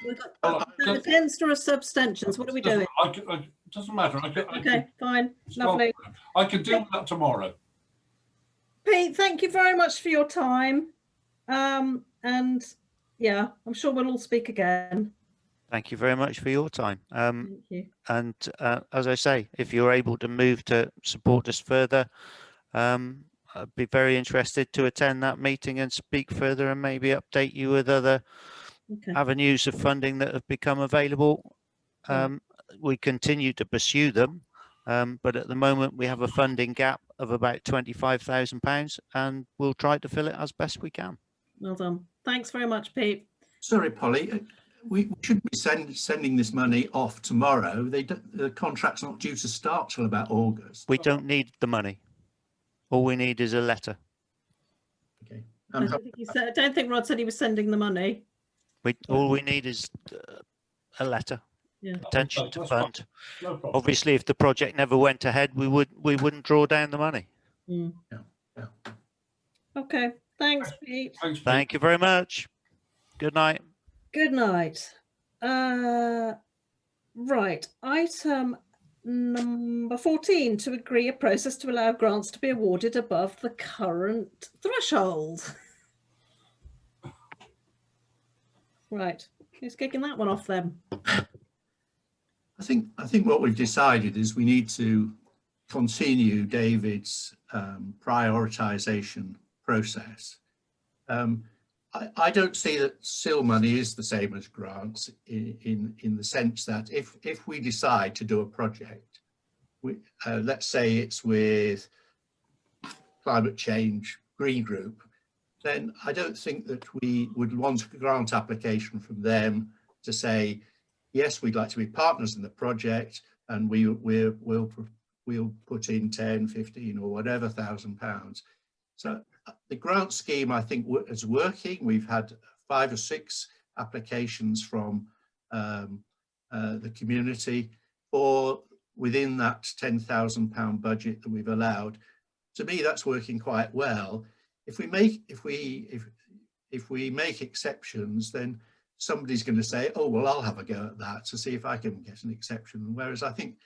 We've got against or abstentions. What are we doing? It doesn't matter. Okay, fine, lovely. I can deal with that tomorrow. Pete, thank you very much for your time. And yeah, I'm sure we'll all speak again. Thank you very much for your time. Thank you. And as I say, if you're able to move to support us further, I'd be very interested to attend that meeting and speak further, and maybe update you with other avenues of funding that have become available. We continue to pursue them, but at the moment we have a funding gap of about £25,000, and we'll try to fill it as best we can. Well done. Thanks very much, Pete. Sorry, Polly. We shouldn't be sending this money off tomorrow. The contract's not due to start till about August. We don't need the money. All we need is a letter. Okay. I don't think Rod said he was sending the money. All we need is a letter. Yeah. Intention to fund. No problem. Obviously, if the project never went ahead, we wouldn't draw down the money. Okay. Thanks, Pete. Thanks, Pete. Thank you very much. Good night. Good night. Right, item number 14, to agree a process to allow grants to be awarded above the current threshold. Right, who's kicking that one off then? I think what we've decided is we need to continue David's prioritisation process. I don't see that SIL money is the same as grants in the sense that if we decide to do a project, let's say it's with climate change green group, then I don't think that we would want a grant application from them to say, yes, we'd like to be partners in the project and we'll put in 10, 15 or whatever £1,000. So the grant scheme, I think, is working. We've had 5 or 6 applications from the community for within that £10,000 budget that we've allowed. To me, that's working quite well. If we make exceptions, then somebody's going to say, oh, well, I'll have a go at that to see if I can get an exception. Whereas I think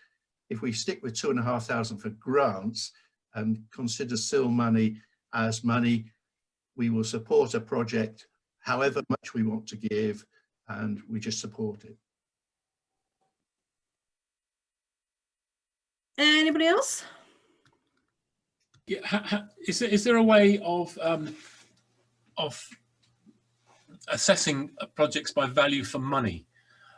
if we stick with 2,500 for grants and consider SIL money as money, we will support a project however much we want to give, and we just support it. Anybody else? Yeah, is there a way of assessing projects by value for money?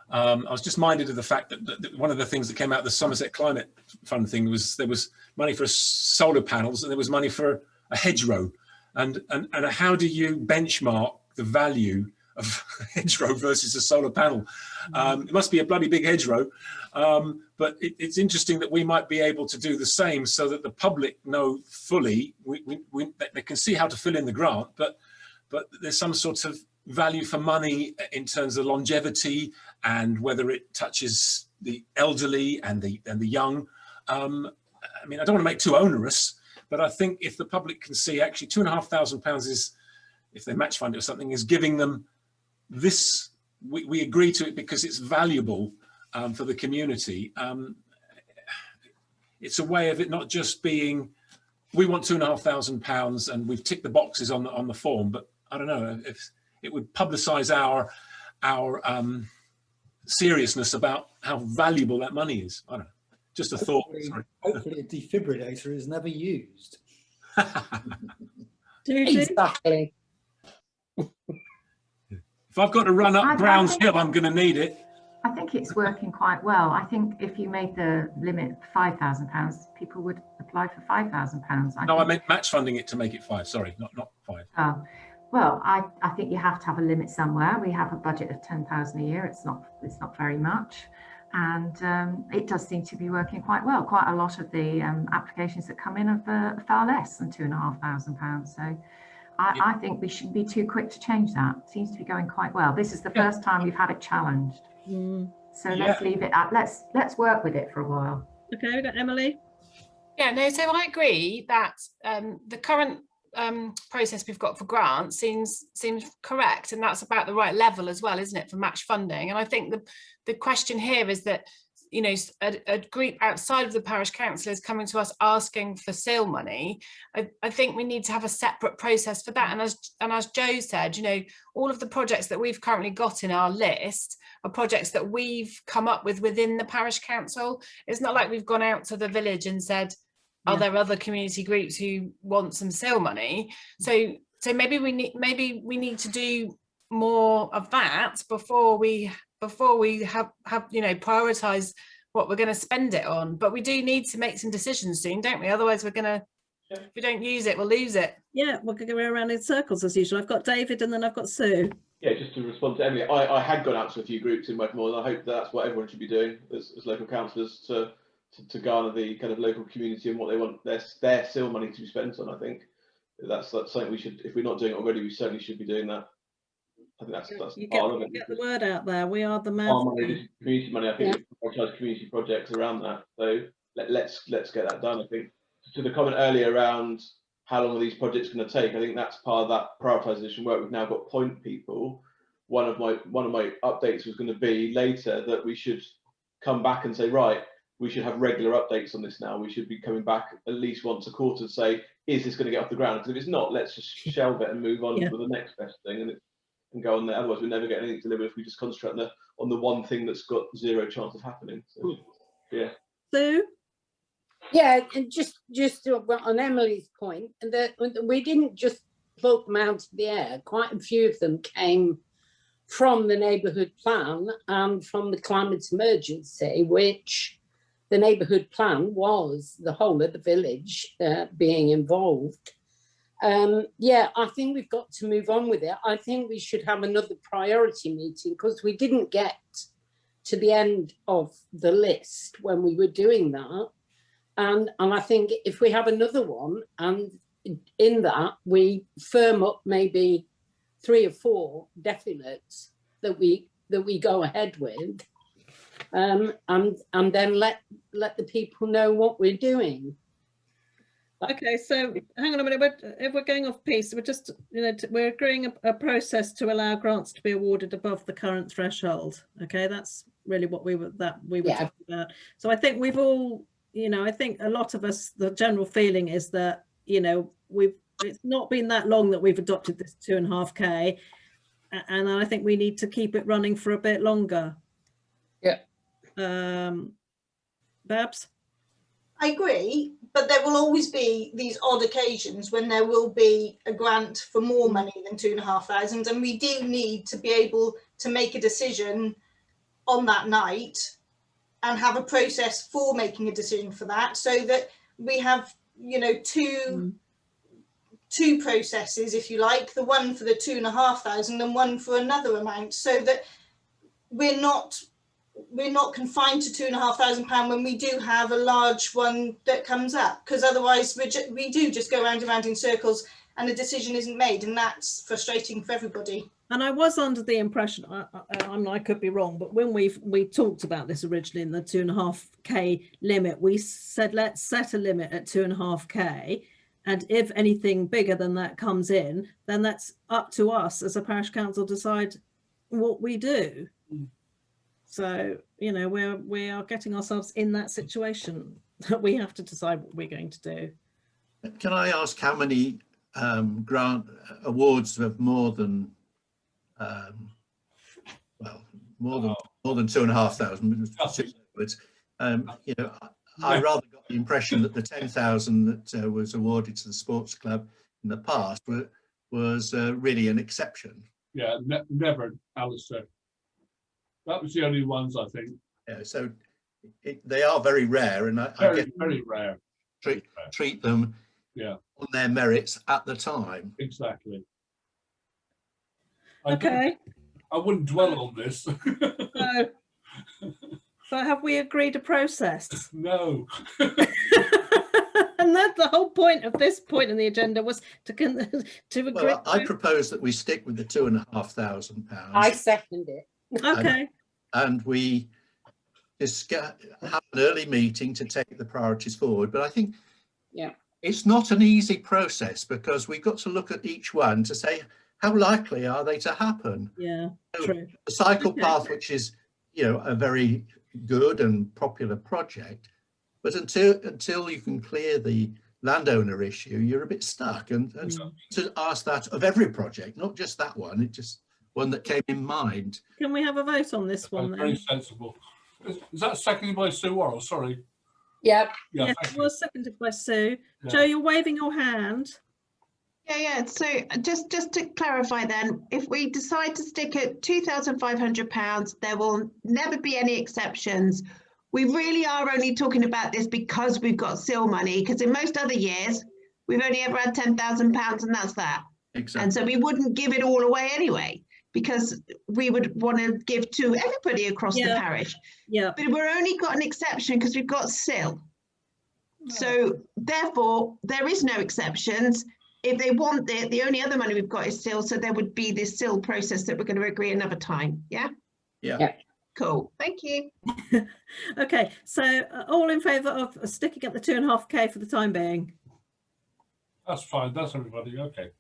I was just minded of the fact that one of the things that came out of the Somerset Climate Fund thing was there was money for solar panels and there was money for a hedgerow. And how do you benchmark the value of a hedgerow versus a solar panel? It must be a bloody big hedgerow. But it's interesting that we might be able to do the same so that the public know fully, they can see how to fill in the grant, but there's some sort of value for money in terms of longevity and whether it touches the elderly and the young. I mean, I don't want to make too onerous, but I think if the public can see actually £2,500 is, if they match fund it or something, is giving them this, we agree to it because it's valuable for the community. It's a way of it not just being, we want £2,500 and we've ticked the boxes on the form, but I don't know if it would publicise our seriousness about how valuable that money is. I don't know. Just a thought. Sorry. Hopefully a defibrillator is never used. Exactly. If I've got to run up Brown's Hill, I'm going to need it. I think it's working quite well. I think if you made the limit £5,000, people would apply for £5,000. No, I meant match funding it to make it 5. Sorry, not 5. Oh, well, I think you have to have a limit somewhere. We have a budget of 10,000 a year. It's not very much. And it does seem to be working quite well. Quite a lot of the applications that come in are far less than £2,500. So I think we shouldn't be too quick to change that. It seems to be going quite well. This is the first time we've had it challenged. So let's leave it at, let's work with it for a while. Okay, we've got Emily. Yeah, no, so I agree that the current process we've got for grants seems correct, and that's about the right level as well, isn't it, for match funding? And I think the question here is that, you know, a group outside of the parish council is coming to us asking for SIL money. I think we need to have a separate process for that. And as Joe said, you know, all of the projects that we've currently got in our list are projects that we've come up with within the parish council. It's not like we've gone out to the village and said, are there other community groups who want some SIL money? So maybe we need to do more of that before we have you know, prioritize what we're going to spend it on. But we do need to make some decisions soon, don't we? Otherwise we're going to, if we don't use it, we'll lose it. Yeah, we're going to go around in circles as usual. I've got David and then I've got Sue. Yeah, just to respond to Emily, I had gone out to a few groups in Wedmore, and I hope that's what everyone should be doing as local councillors to garner the kind of local community and what they want their SIL money to be spent on. I think that's something we should, if we're not doing it already, we certainly should be doing that. I think that's you part of it. Get the word out there. We are the Our money, community money. I think we prioritize community projects around that. So let's get that done. I think to the comment earlier around how long are these projects going to take, I think that's part of that prioritisation work. We've now got point people one of my updates was going to be later that we should come back and say, right, we should have regular updates on this now. We should be coming back at least once a quarter to say, is this going to get off the ground? Because if it's not, let's just shelve it and move on to the next best thing and go on there. Otherwise, we never get anything delivered if we just concentrate on the one thing that's got zero chance of happening. So, yeah. Sue? Yeah, and just on Emily's point, that we didn't just pluck them out of the air. Quite a few of them came from the neighbourhood plan and from the climate emergency, which the neighbourhood plan was the whole of the village being involved. Yeah, I think we've got to move on with it. I think we should have another priority meeting because we didn't get to the end of the list when we were doing that. And I think if we have another one, and in that we firm up maybe 3 or 4 definites that we go ahead with, and then let the people know what we're doing. Okay, so hang on a minute. If we're going off piece, we're just, we're agreeing a process to allow grants to be awarded above the current threshold. Okay, that's really what we were talking about. So I think we've all, I think a lot of us, the general feeling is that, it's not been that long that we've adopted this 2.5K, and I think we need to keep it running for a bit longer. Yeah. Babs? I agree, but there will always be these odd occasions when there will be a grant for more money than 2,500, and we do need to be able to make a decision on that night and have a process for making a decision for that, so that we have, two processes, if you like, the one for the 2,500 and one for another amount, so that we're not confined to £2,500 when we do have a large one that comes up, because otherwise we do just go round and round in circles and a decision isn't made, and that's frustrating for everybody. And I was under the impression, I could be wrong, but when we talked about this originally in the 2.5K limit, we said let's set a limit at 2.5K, and if anything bigger than that comes in, then that's up to us as a parish council decide what we do. So, we are getting ourselves in that situation that we have to decide what we're going to do. Can I ask how many grant awards of more than more than 2,500? I rather got the impression that the 10,000 that was awarded to the sports club in the past was really an exception. Yeah, never, Alistair. That was the only ones, I think. Yeah, so they are very rare, and I guess very rare. Treat them on their merits at the time. Exactly. Okay. I wouldn't dwell on this. No. So have we agreed a process? No. And that's the whole point of this point in the agenda, was to agree. Well, I propose that we stick with the £2,500. I second it. Okay. And we just have an early meeting to take the priorities forward. But I think it's not an easy process, because we've got to look at each one to say, how likely are they to happen? Yeah, so true. The cycle path, which is, a very good and popular project, but until you can clear the landowner issue, you're a bit stuck. And to ask that of every project, not just that one, it's just one that came in mind. Can we have a vote on this one? Very sensible. Is that seconded by Sue Worrell? Sorry. Yeah. Yes, it was seconded by Sue. Yeah. Joe, you're waving your hand. Yeah. So just to clarify then, if we decide to stick at £2,500, there will never be any exceptions. We really are only talking about this because we've got SIL money, because in most other years, we've only ever had £10,000 and that's that. Exactly. And so we wouldn't give it all away anyway, because we would want to give to everybody across the parish. Yeah. But we're only got an exception because we've got SIL. So therefore, there is no exceptions. If they want the only other money we've got is SIL, so there would be this SIL process that we're going to agree another time. Yeah? Yeah. Cool. Thank you. Okay, so all in favour of sticking at the 2.5K for the time being? That's fine. That's everybody. Okay.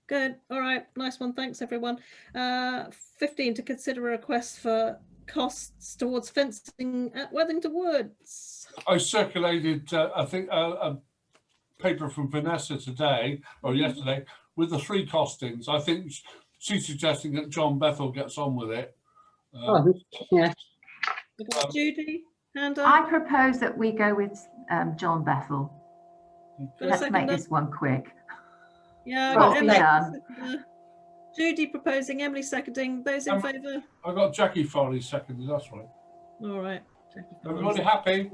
Good. All right. Nice one. Thanks, everyone. 15, to consider a request for costs towards fencing at Worthington Woods. I circulated, I think, a paper from Vanessa today or yesterday with the 3 costings. I think she's suggesting that John Bethel gets on with it. Yeah. Judy, hand up. I propose that we go with John Bethel. Let's make this one quick. Yeah, Got to be done. Judy proposing, Emily seconding. Those in favour? I got Jackie Farley seconded, that's right. All right. Everybody happy?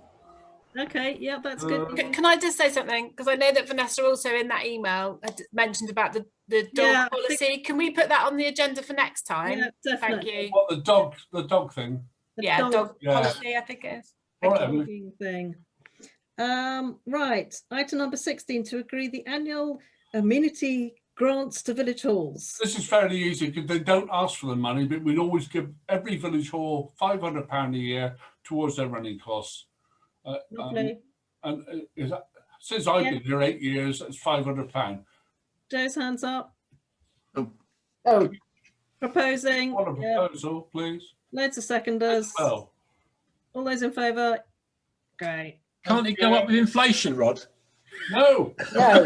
Okay, yeah, that's good. Can I just say something? Because I know that Vanessa also in that email had mentioned about the dog policy. Can we put that on the agenda for next time? Yeah, definitely. Thank you. What, the dog thing? Yeah, dog policy, I think it is. Thing. Right, item number 16, to agree the annual amenity grants to village halls. This is fairly easy because they don't ask for the money, but we'd always give every village hall £500 a year towards their running costs. Lovely. Since I've been here 8 years, it's £500. Joe's hands up. Oh. Proposing. Want a proposal, please? Loads of seconders. Well. All those in favour? Great. Can't it go up with inflation, Rod? No. No.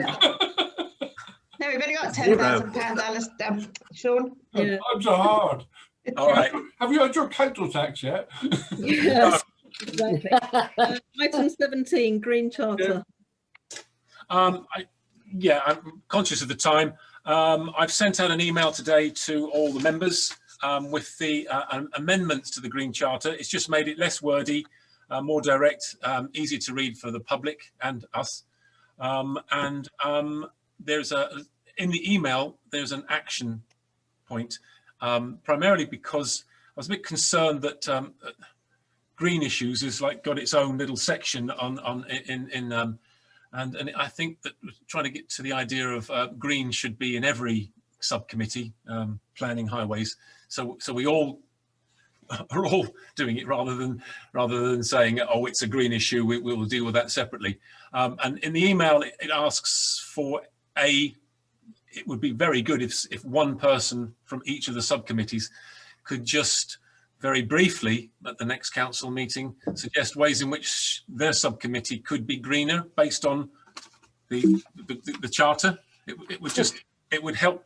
No, we've only got £10,000, Alistair. Sean? Yeah. Times are hard. All right. Have you had your council tax yet? Yes. Exactly. Item 17, Green Charter. I'm conscious of the time. I've sent out an email today to all the members with the amendments to the Green Charter. It's just made it less wordy, more direct, easier to read for the public and us. There's in the email, there's an action point, primarily because I was a bit concerned that green issues is like got its own little section and I think that trying to get to the idea of green should be in every subcommittee, planning highways. So we all are all doing it rather than saying, oh, it's a green issue, we will deal with that separately. And in the email, it asks for it would be very good if one person from each of the subcommittees could just very briefly at the next council meeting suggest ways in which their subcommittee could be greener based on the charter. It would help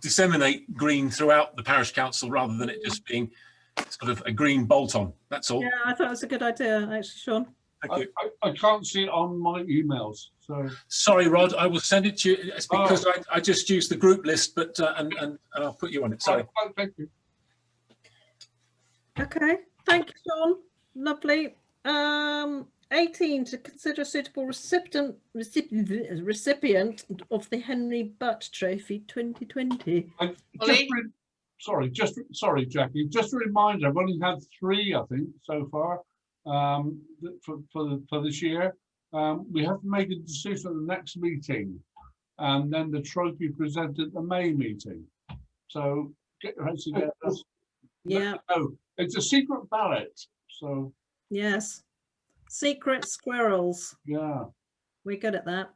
disseminate green throughout the parish council rather than it just being sort of a green bolt-on. That's all. Yeah, I thought it was a good idea, actually, Sean. Thank you. I can't see it on my emails. So sorry, Rod. I will send it to you. It's because I just used the group list, but and I'll put you on it. Sorry. Oh, thank you. Okay, thank you, Sean. Lovely. 18, to consider a suitable recipient of the Henry Butt Trophy 2020. Sorry, Jackie. Just a reminder, I've only had 3, I think, so far for this year. We have to make a decision at the next meeting, and then the trophy presented at the May meeting. So get your heads together. Yeah. No, it's a secret ballot. So yes, secret squirrels. Yeah, we're good at that.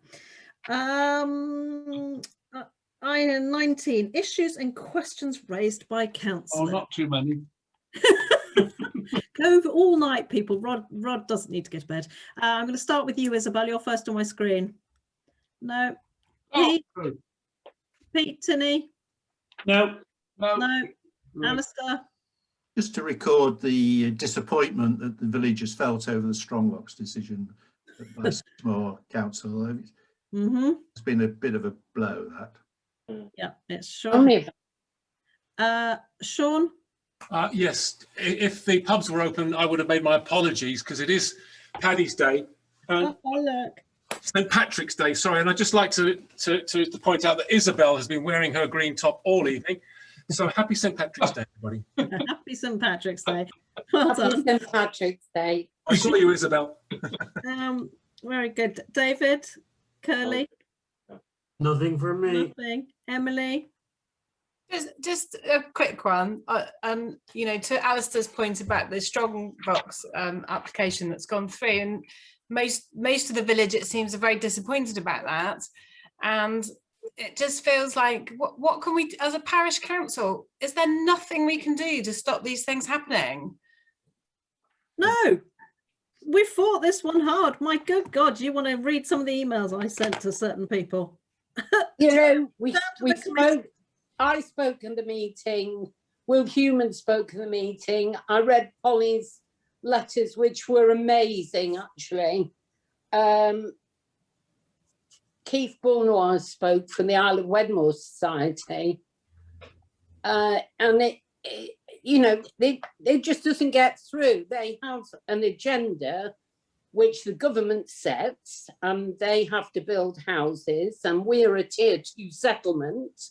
Item 19, issues and questions raised by council. Oh, not too many. Go over all night, people. Rod doesn't need to go to bed. I'm going to start with you, Isabel. You're first on my screen. No. Oh, Pete, Tinny? No. Alistair? Just to record the disappointment that the village has felt over the Stronglocks decision by Wedmore Council. It's been a bit of a blow, that. Yeah, it's Sean. Sean? Yes, if the pubs were open, I would have made my apologies because it is Paddy's Day. Look. St. Patrick's Day, sorry, and I'd just like to point out that Isabel has been wearing her green top all evening. So happy St. Patrick's Day, everybody. Happy St. Patrick's Day. Well done. Happy St. Patrick's Day. I saw you, Isabel. Very good. David? Curly? Nothing from me. Nothing. Emily? Just a quick one. You know, to Alistair's point about the Strongbox application that's gone through, and most of the village, it seems, are very disappointed about that. And it just feels like, what can we, as a parish council, is there nothing we can do to stop these things happening? No, we fought this one hard. My good God, you want to read some of the emails I sent to certain people? You know, we spoke, I spoke in the meeting, Will Human spoke in the meeting. I read Polly's letters, which were amazing, actually. Keith Bournois spoke from the Isle of Wedmore Society. And it you know, it just doesn't get through. They have an agenda which the government sets, and they have to build houses, and we're a tier 2 settlement,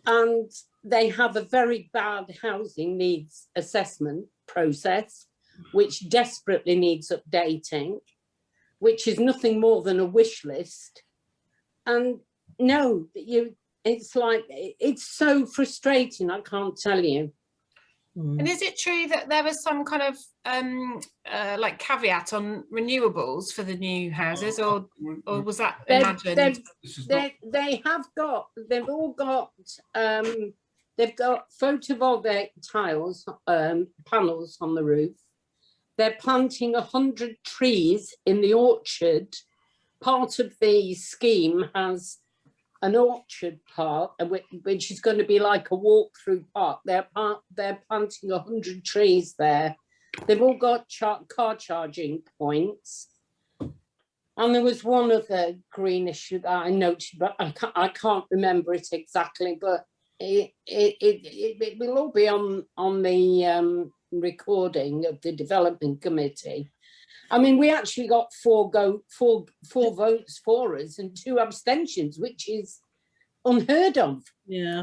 and they have a very bad housing needs assessment process, which desperately needs updating, which is nothing more than a wish list. And no, it's like, it's so frustrating, I can't tell you. And is it true that there was some kind of like caveat on renewables for the new houses, or was that imagined? They've all got they've got photovoltaic panels on the roof. They're planting 100 trees in the orchard. Part of the scheme has an orchard park, which is going to be like a walk-through park. They're planting 100 trees there. They've all got car charging points. And there was one other green issue that I noted, but I can't remember it exactly. But it will all be on the recording of the development committee. I mean, we actually got four votes for us and 2 abstentions, which is unheard of. Yeah,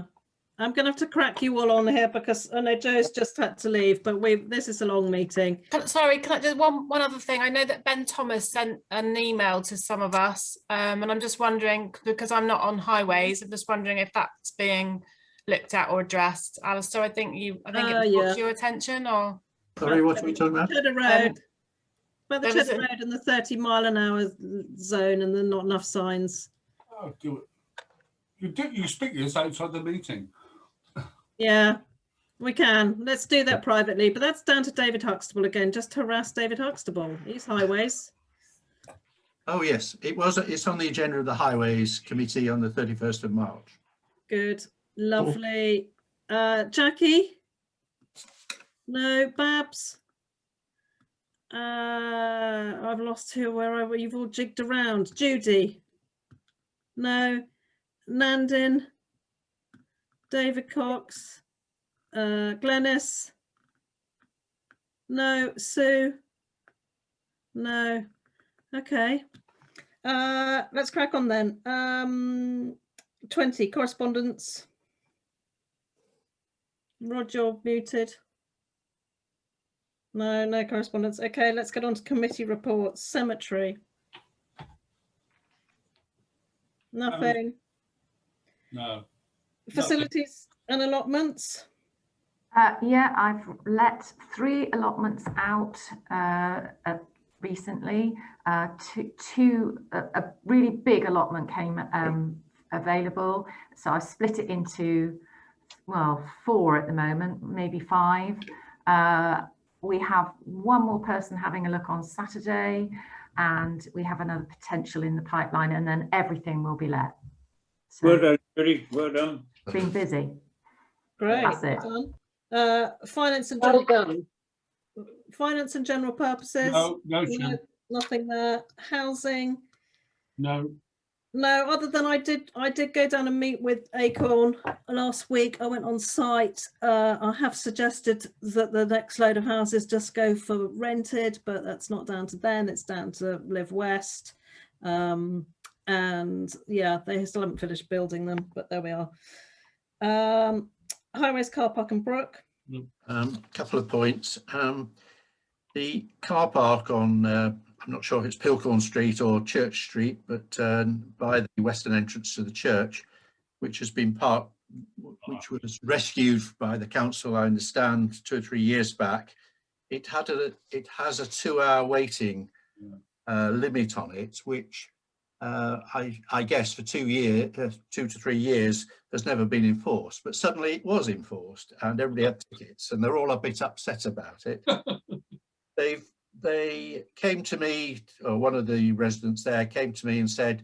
I'm going to have to crack you all on here because I know Joe's just had to leave, but this is a long meeting. Sorry, can I just one other thing? I know that Ben Thomas sent an email to some of us, and I'm just wondering, because I'm not on highways, I'm just wondering if that's being looked at or addressed. Alistair, I think it brought to your attention, or? Sorry, what are we talking about? Cheddar Road. But the Cheddar Road and the 30-mile-an-hour zone, and then not enough signs. Oh, do it. You speak this outside the meeting. Yeah, we can. Let's do that privately. But that's down to David Huxtable again. Just harass David Huxtable. He's highways. Oh yes, it's on the agenda of the Highways Committee on the 31st of March. Good, lovely. Jackie? No, Babs? I've lost who, where you've all jigged around. Judy? No. Nandin? David Cox? Glenys? No. Sue? No. Okay. Let's crack on then. 20 correspondence. Rod, you're muted. No correspondence. Okay, let's get on to committee reports. Cemetery. Nothing. No. Facilities and allotments. Yeah, I've let 3 allotments out recently. A really big allotment came available, so I've split it into, well, 4 at the moment, maybe 5. We have one more person having a look on Saturday, and we have another potential in the pipeline, and then everything will be let. So, well done, Judy. Well done. Been busy. Great. That's it. Finance and general purposes. No, nothing there. Housing. No. No, other than I did go down and meet with Acorn last week. I went on site. I have suggested that the next load of houses just go for rented, but that's not down to them. It's down to Live West. And yeah, they still haven't finished building them, but there we are. Highways, car park and brook. Couple of points. The car park on I'm not sure if it's Pilcorn Street or Church Street, but by the western entrance to the church, which has been which was rescued by the council, I understand, 2 or 3 years back. It has a 2-hour waiting limit on it, which I guess for 2 to 3 years, has never been enforced, but suddenly it was enforced and everybody had tickets and they're all a bit upset about it. They came to me, or one of the residents there came to me and said,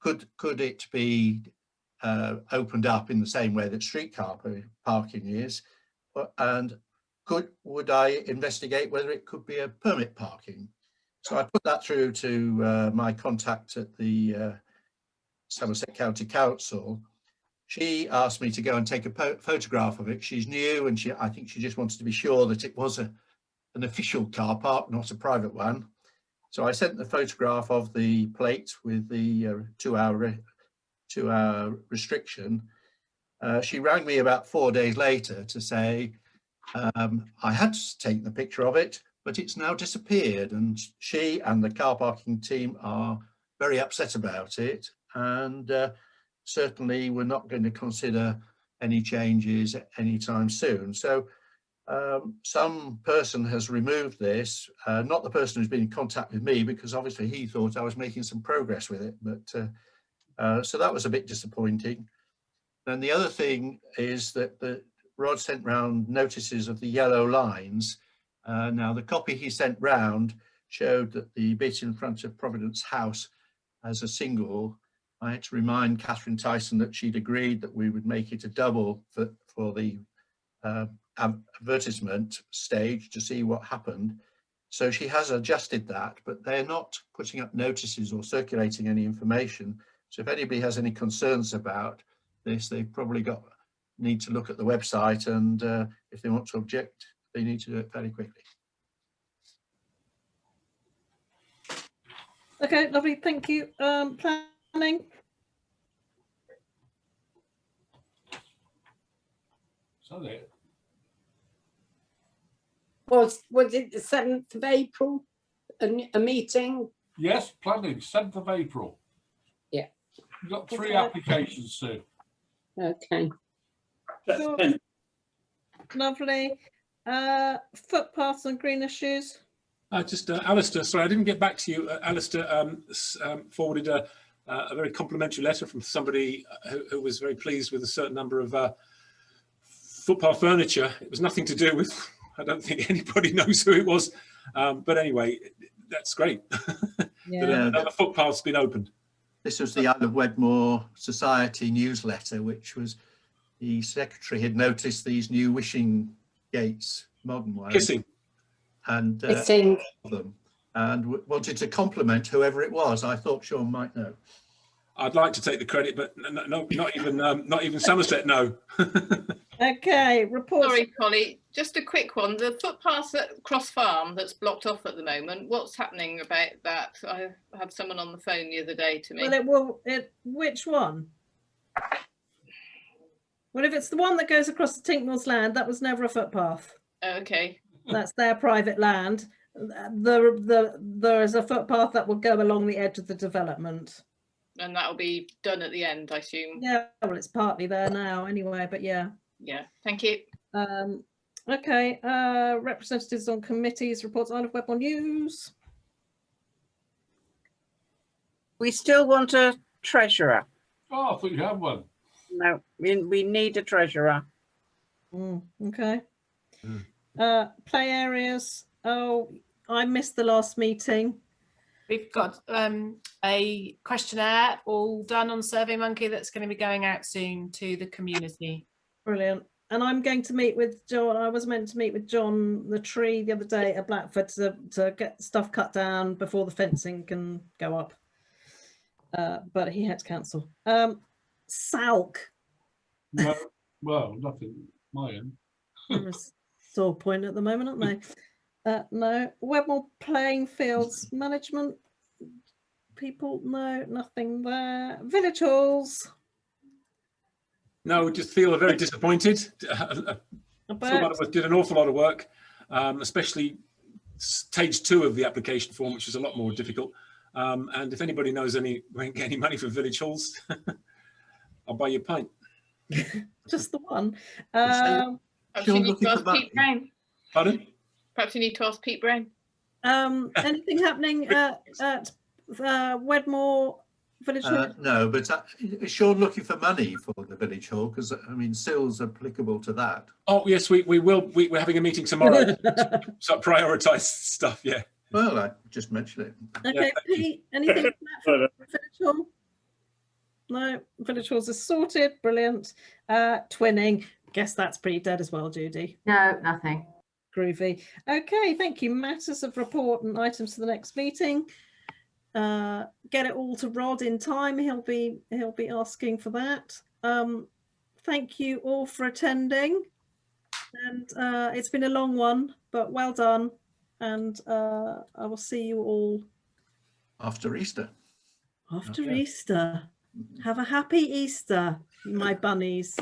could it be opened up in the same way that street car parking is, and would I investigate whether it could be a permit parking? So I put that through to my contact at the Somerset County Council. She asked me to go and take a photograph of it. She's new, and I think she just wanted to be sure that it was an official car park, not a private one. So I sent the photograph of the plate with the 2-hour restriction. She rang me about 4 days later to say I had taken the picture of it, but it's now disappeared, and she and the car parking team are very upset about it, and certainly we're not going to consider any changes anytime soon. So some person has removed this, not the person who's been in contact with me, because obviously he thought I was making some progress with it, but so that was a bit disappointing. And the other thing is that Rod sent round notices of the yellow lines. Now the copy he sent round showed that the bit in front of Providence House as a single. I had to remind Catherine Tyson that she'd agreed that we would make it a double for the advertisement stage to see what happened. So she has adjusted that, but they're not putting up notices or circulating any information. So if anybody has any concerns about this, they've probably need to look at the website, and if they want to object, they need to do it fairly quickly. Okay, lovely, thank you. Planning. So there. Was it the 7th of April, a meeting? Yes, planning, 7th of April. Yeah. We've got 3 applications, Sue. Okay. Sure. Lovely. Footpaths and green issues. Just Alistair, sorry, I didn't get back to you. Alistair forwarded a very complimentary letter from somebody who was very pleased with a certain number of footpath furniture. It was nothing to do with, I don't think anybody knows who it was. But anyway, that's great. Yeah. That another footpath's been opened. This was the Isle of Wedmore Society newsletter, which was the secretary had noticed these new wishing gates, modern ones. Kissing. And them, and wanted to compliment whoever it was. I thought Sean might know. I'd like to take the credit, but no, not even Somerset. No. Okay, report. Sorry, Polly. Just a quick one. The footpath at Cross Farm that's blocked off at the moment. What's happening about that? I had someone on the phone the other day to me. Well, which one? Well, if it's the one that goes across the Tinknell's land, that was never a footpath. Oh, okay. That's their private land. There is a footpath that will go along the edge of the development. And that'll be done at the end, I assume. Yeah, well, it's partly there now anyway, but yeah. Yeah, thank you. Okay, representatives on committees, reports, Isle of Wedmore News. We still want a treasurer. Oh, I thought you had one. No, we need a treasurer. Okay. Play areas. Oh, I missed the last meeting. We've got a questionnaire all done on SurveyMonkey that's going to be going out soon to the community. Brilliant. And I'm going to meet with John. I was meant to meet with John the tree the other day at Blackford to get stuff cut down before the fencing can go up. But he had to cancel. Salk. No, well, nothing my end. They're a sore point at the moment, aren't they? No. Wedmore playing fields management people. No, nothing there. Village halls. No, we just feel very disappointed. Did an awful lot of work, especially stage 2 of the application form, which was a lot more difficult. And if anybody knows any money for village halls, I'll buy you a pint. Just the one. Perhaps you need to ask Pete Brown. Pardon? Perhaps you need to ask Pete Brown. Anything happening at Wedmore Village Hall? No, but is Sean looking for money for the village hall? Because I mean, Sil's applicable to that. Oh yes, we will. We're having a meeting tomorrow to prioritise stuff. Yeah. Well, I just mentioned it. Okay, Yeah, Pete, anything from Village Hall? No, Village Halls is sorted. Brilliant. Twinning. Guess that's pretty dead as well, Judy. No, nothing. Groovy. Okay, thank you. Matters of report and items for the next meeting. Get it all to Rod in time. He'll be asking for that. Thank you all for attending, and it's been a long one, but well done. And I will see you all After Easter. After Easter. Have a happy Easter, my bunnies.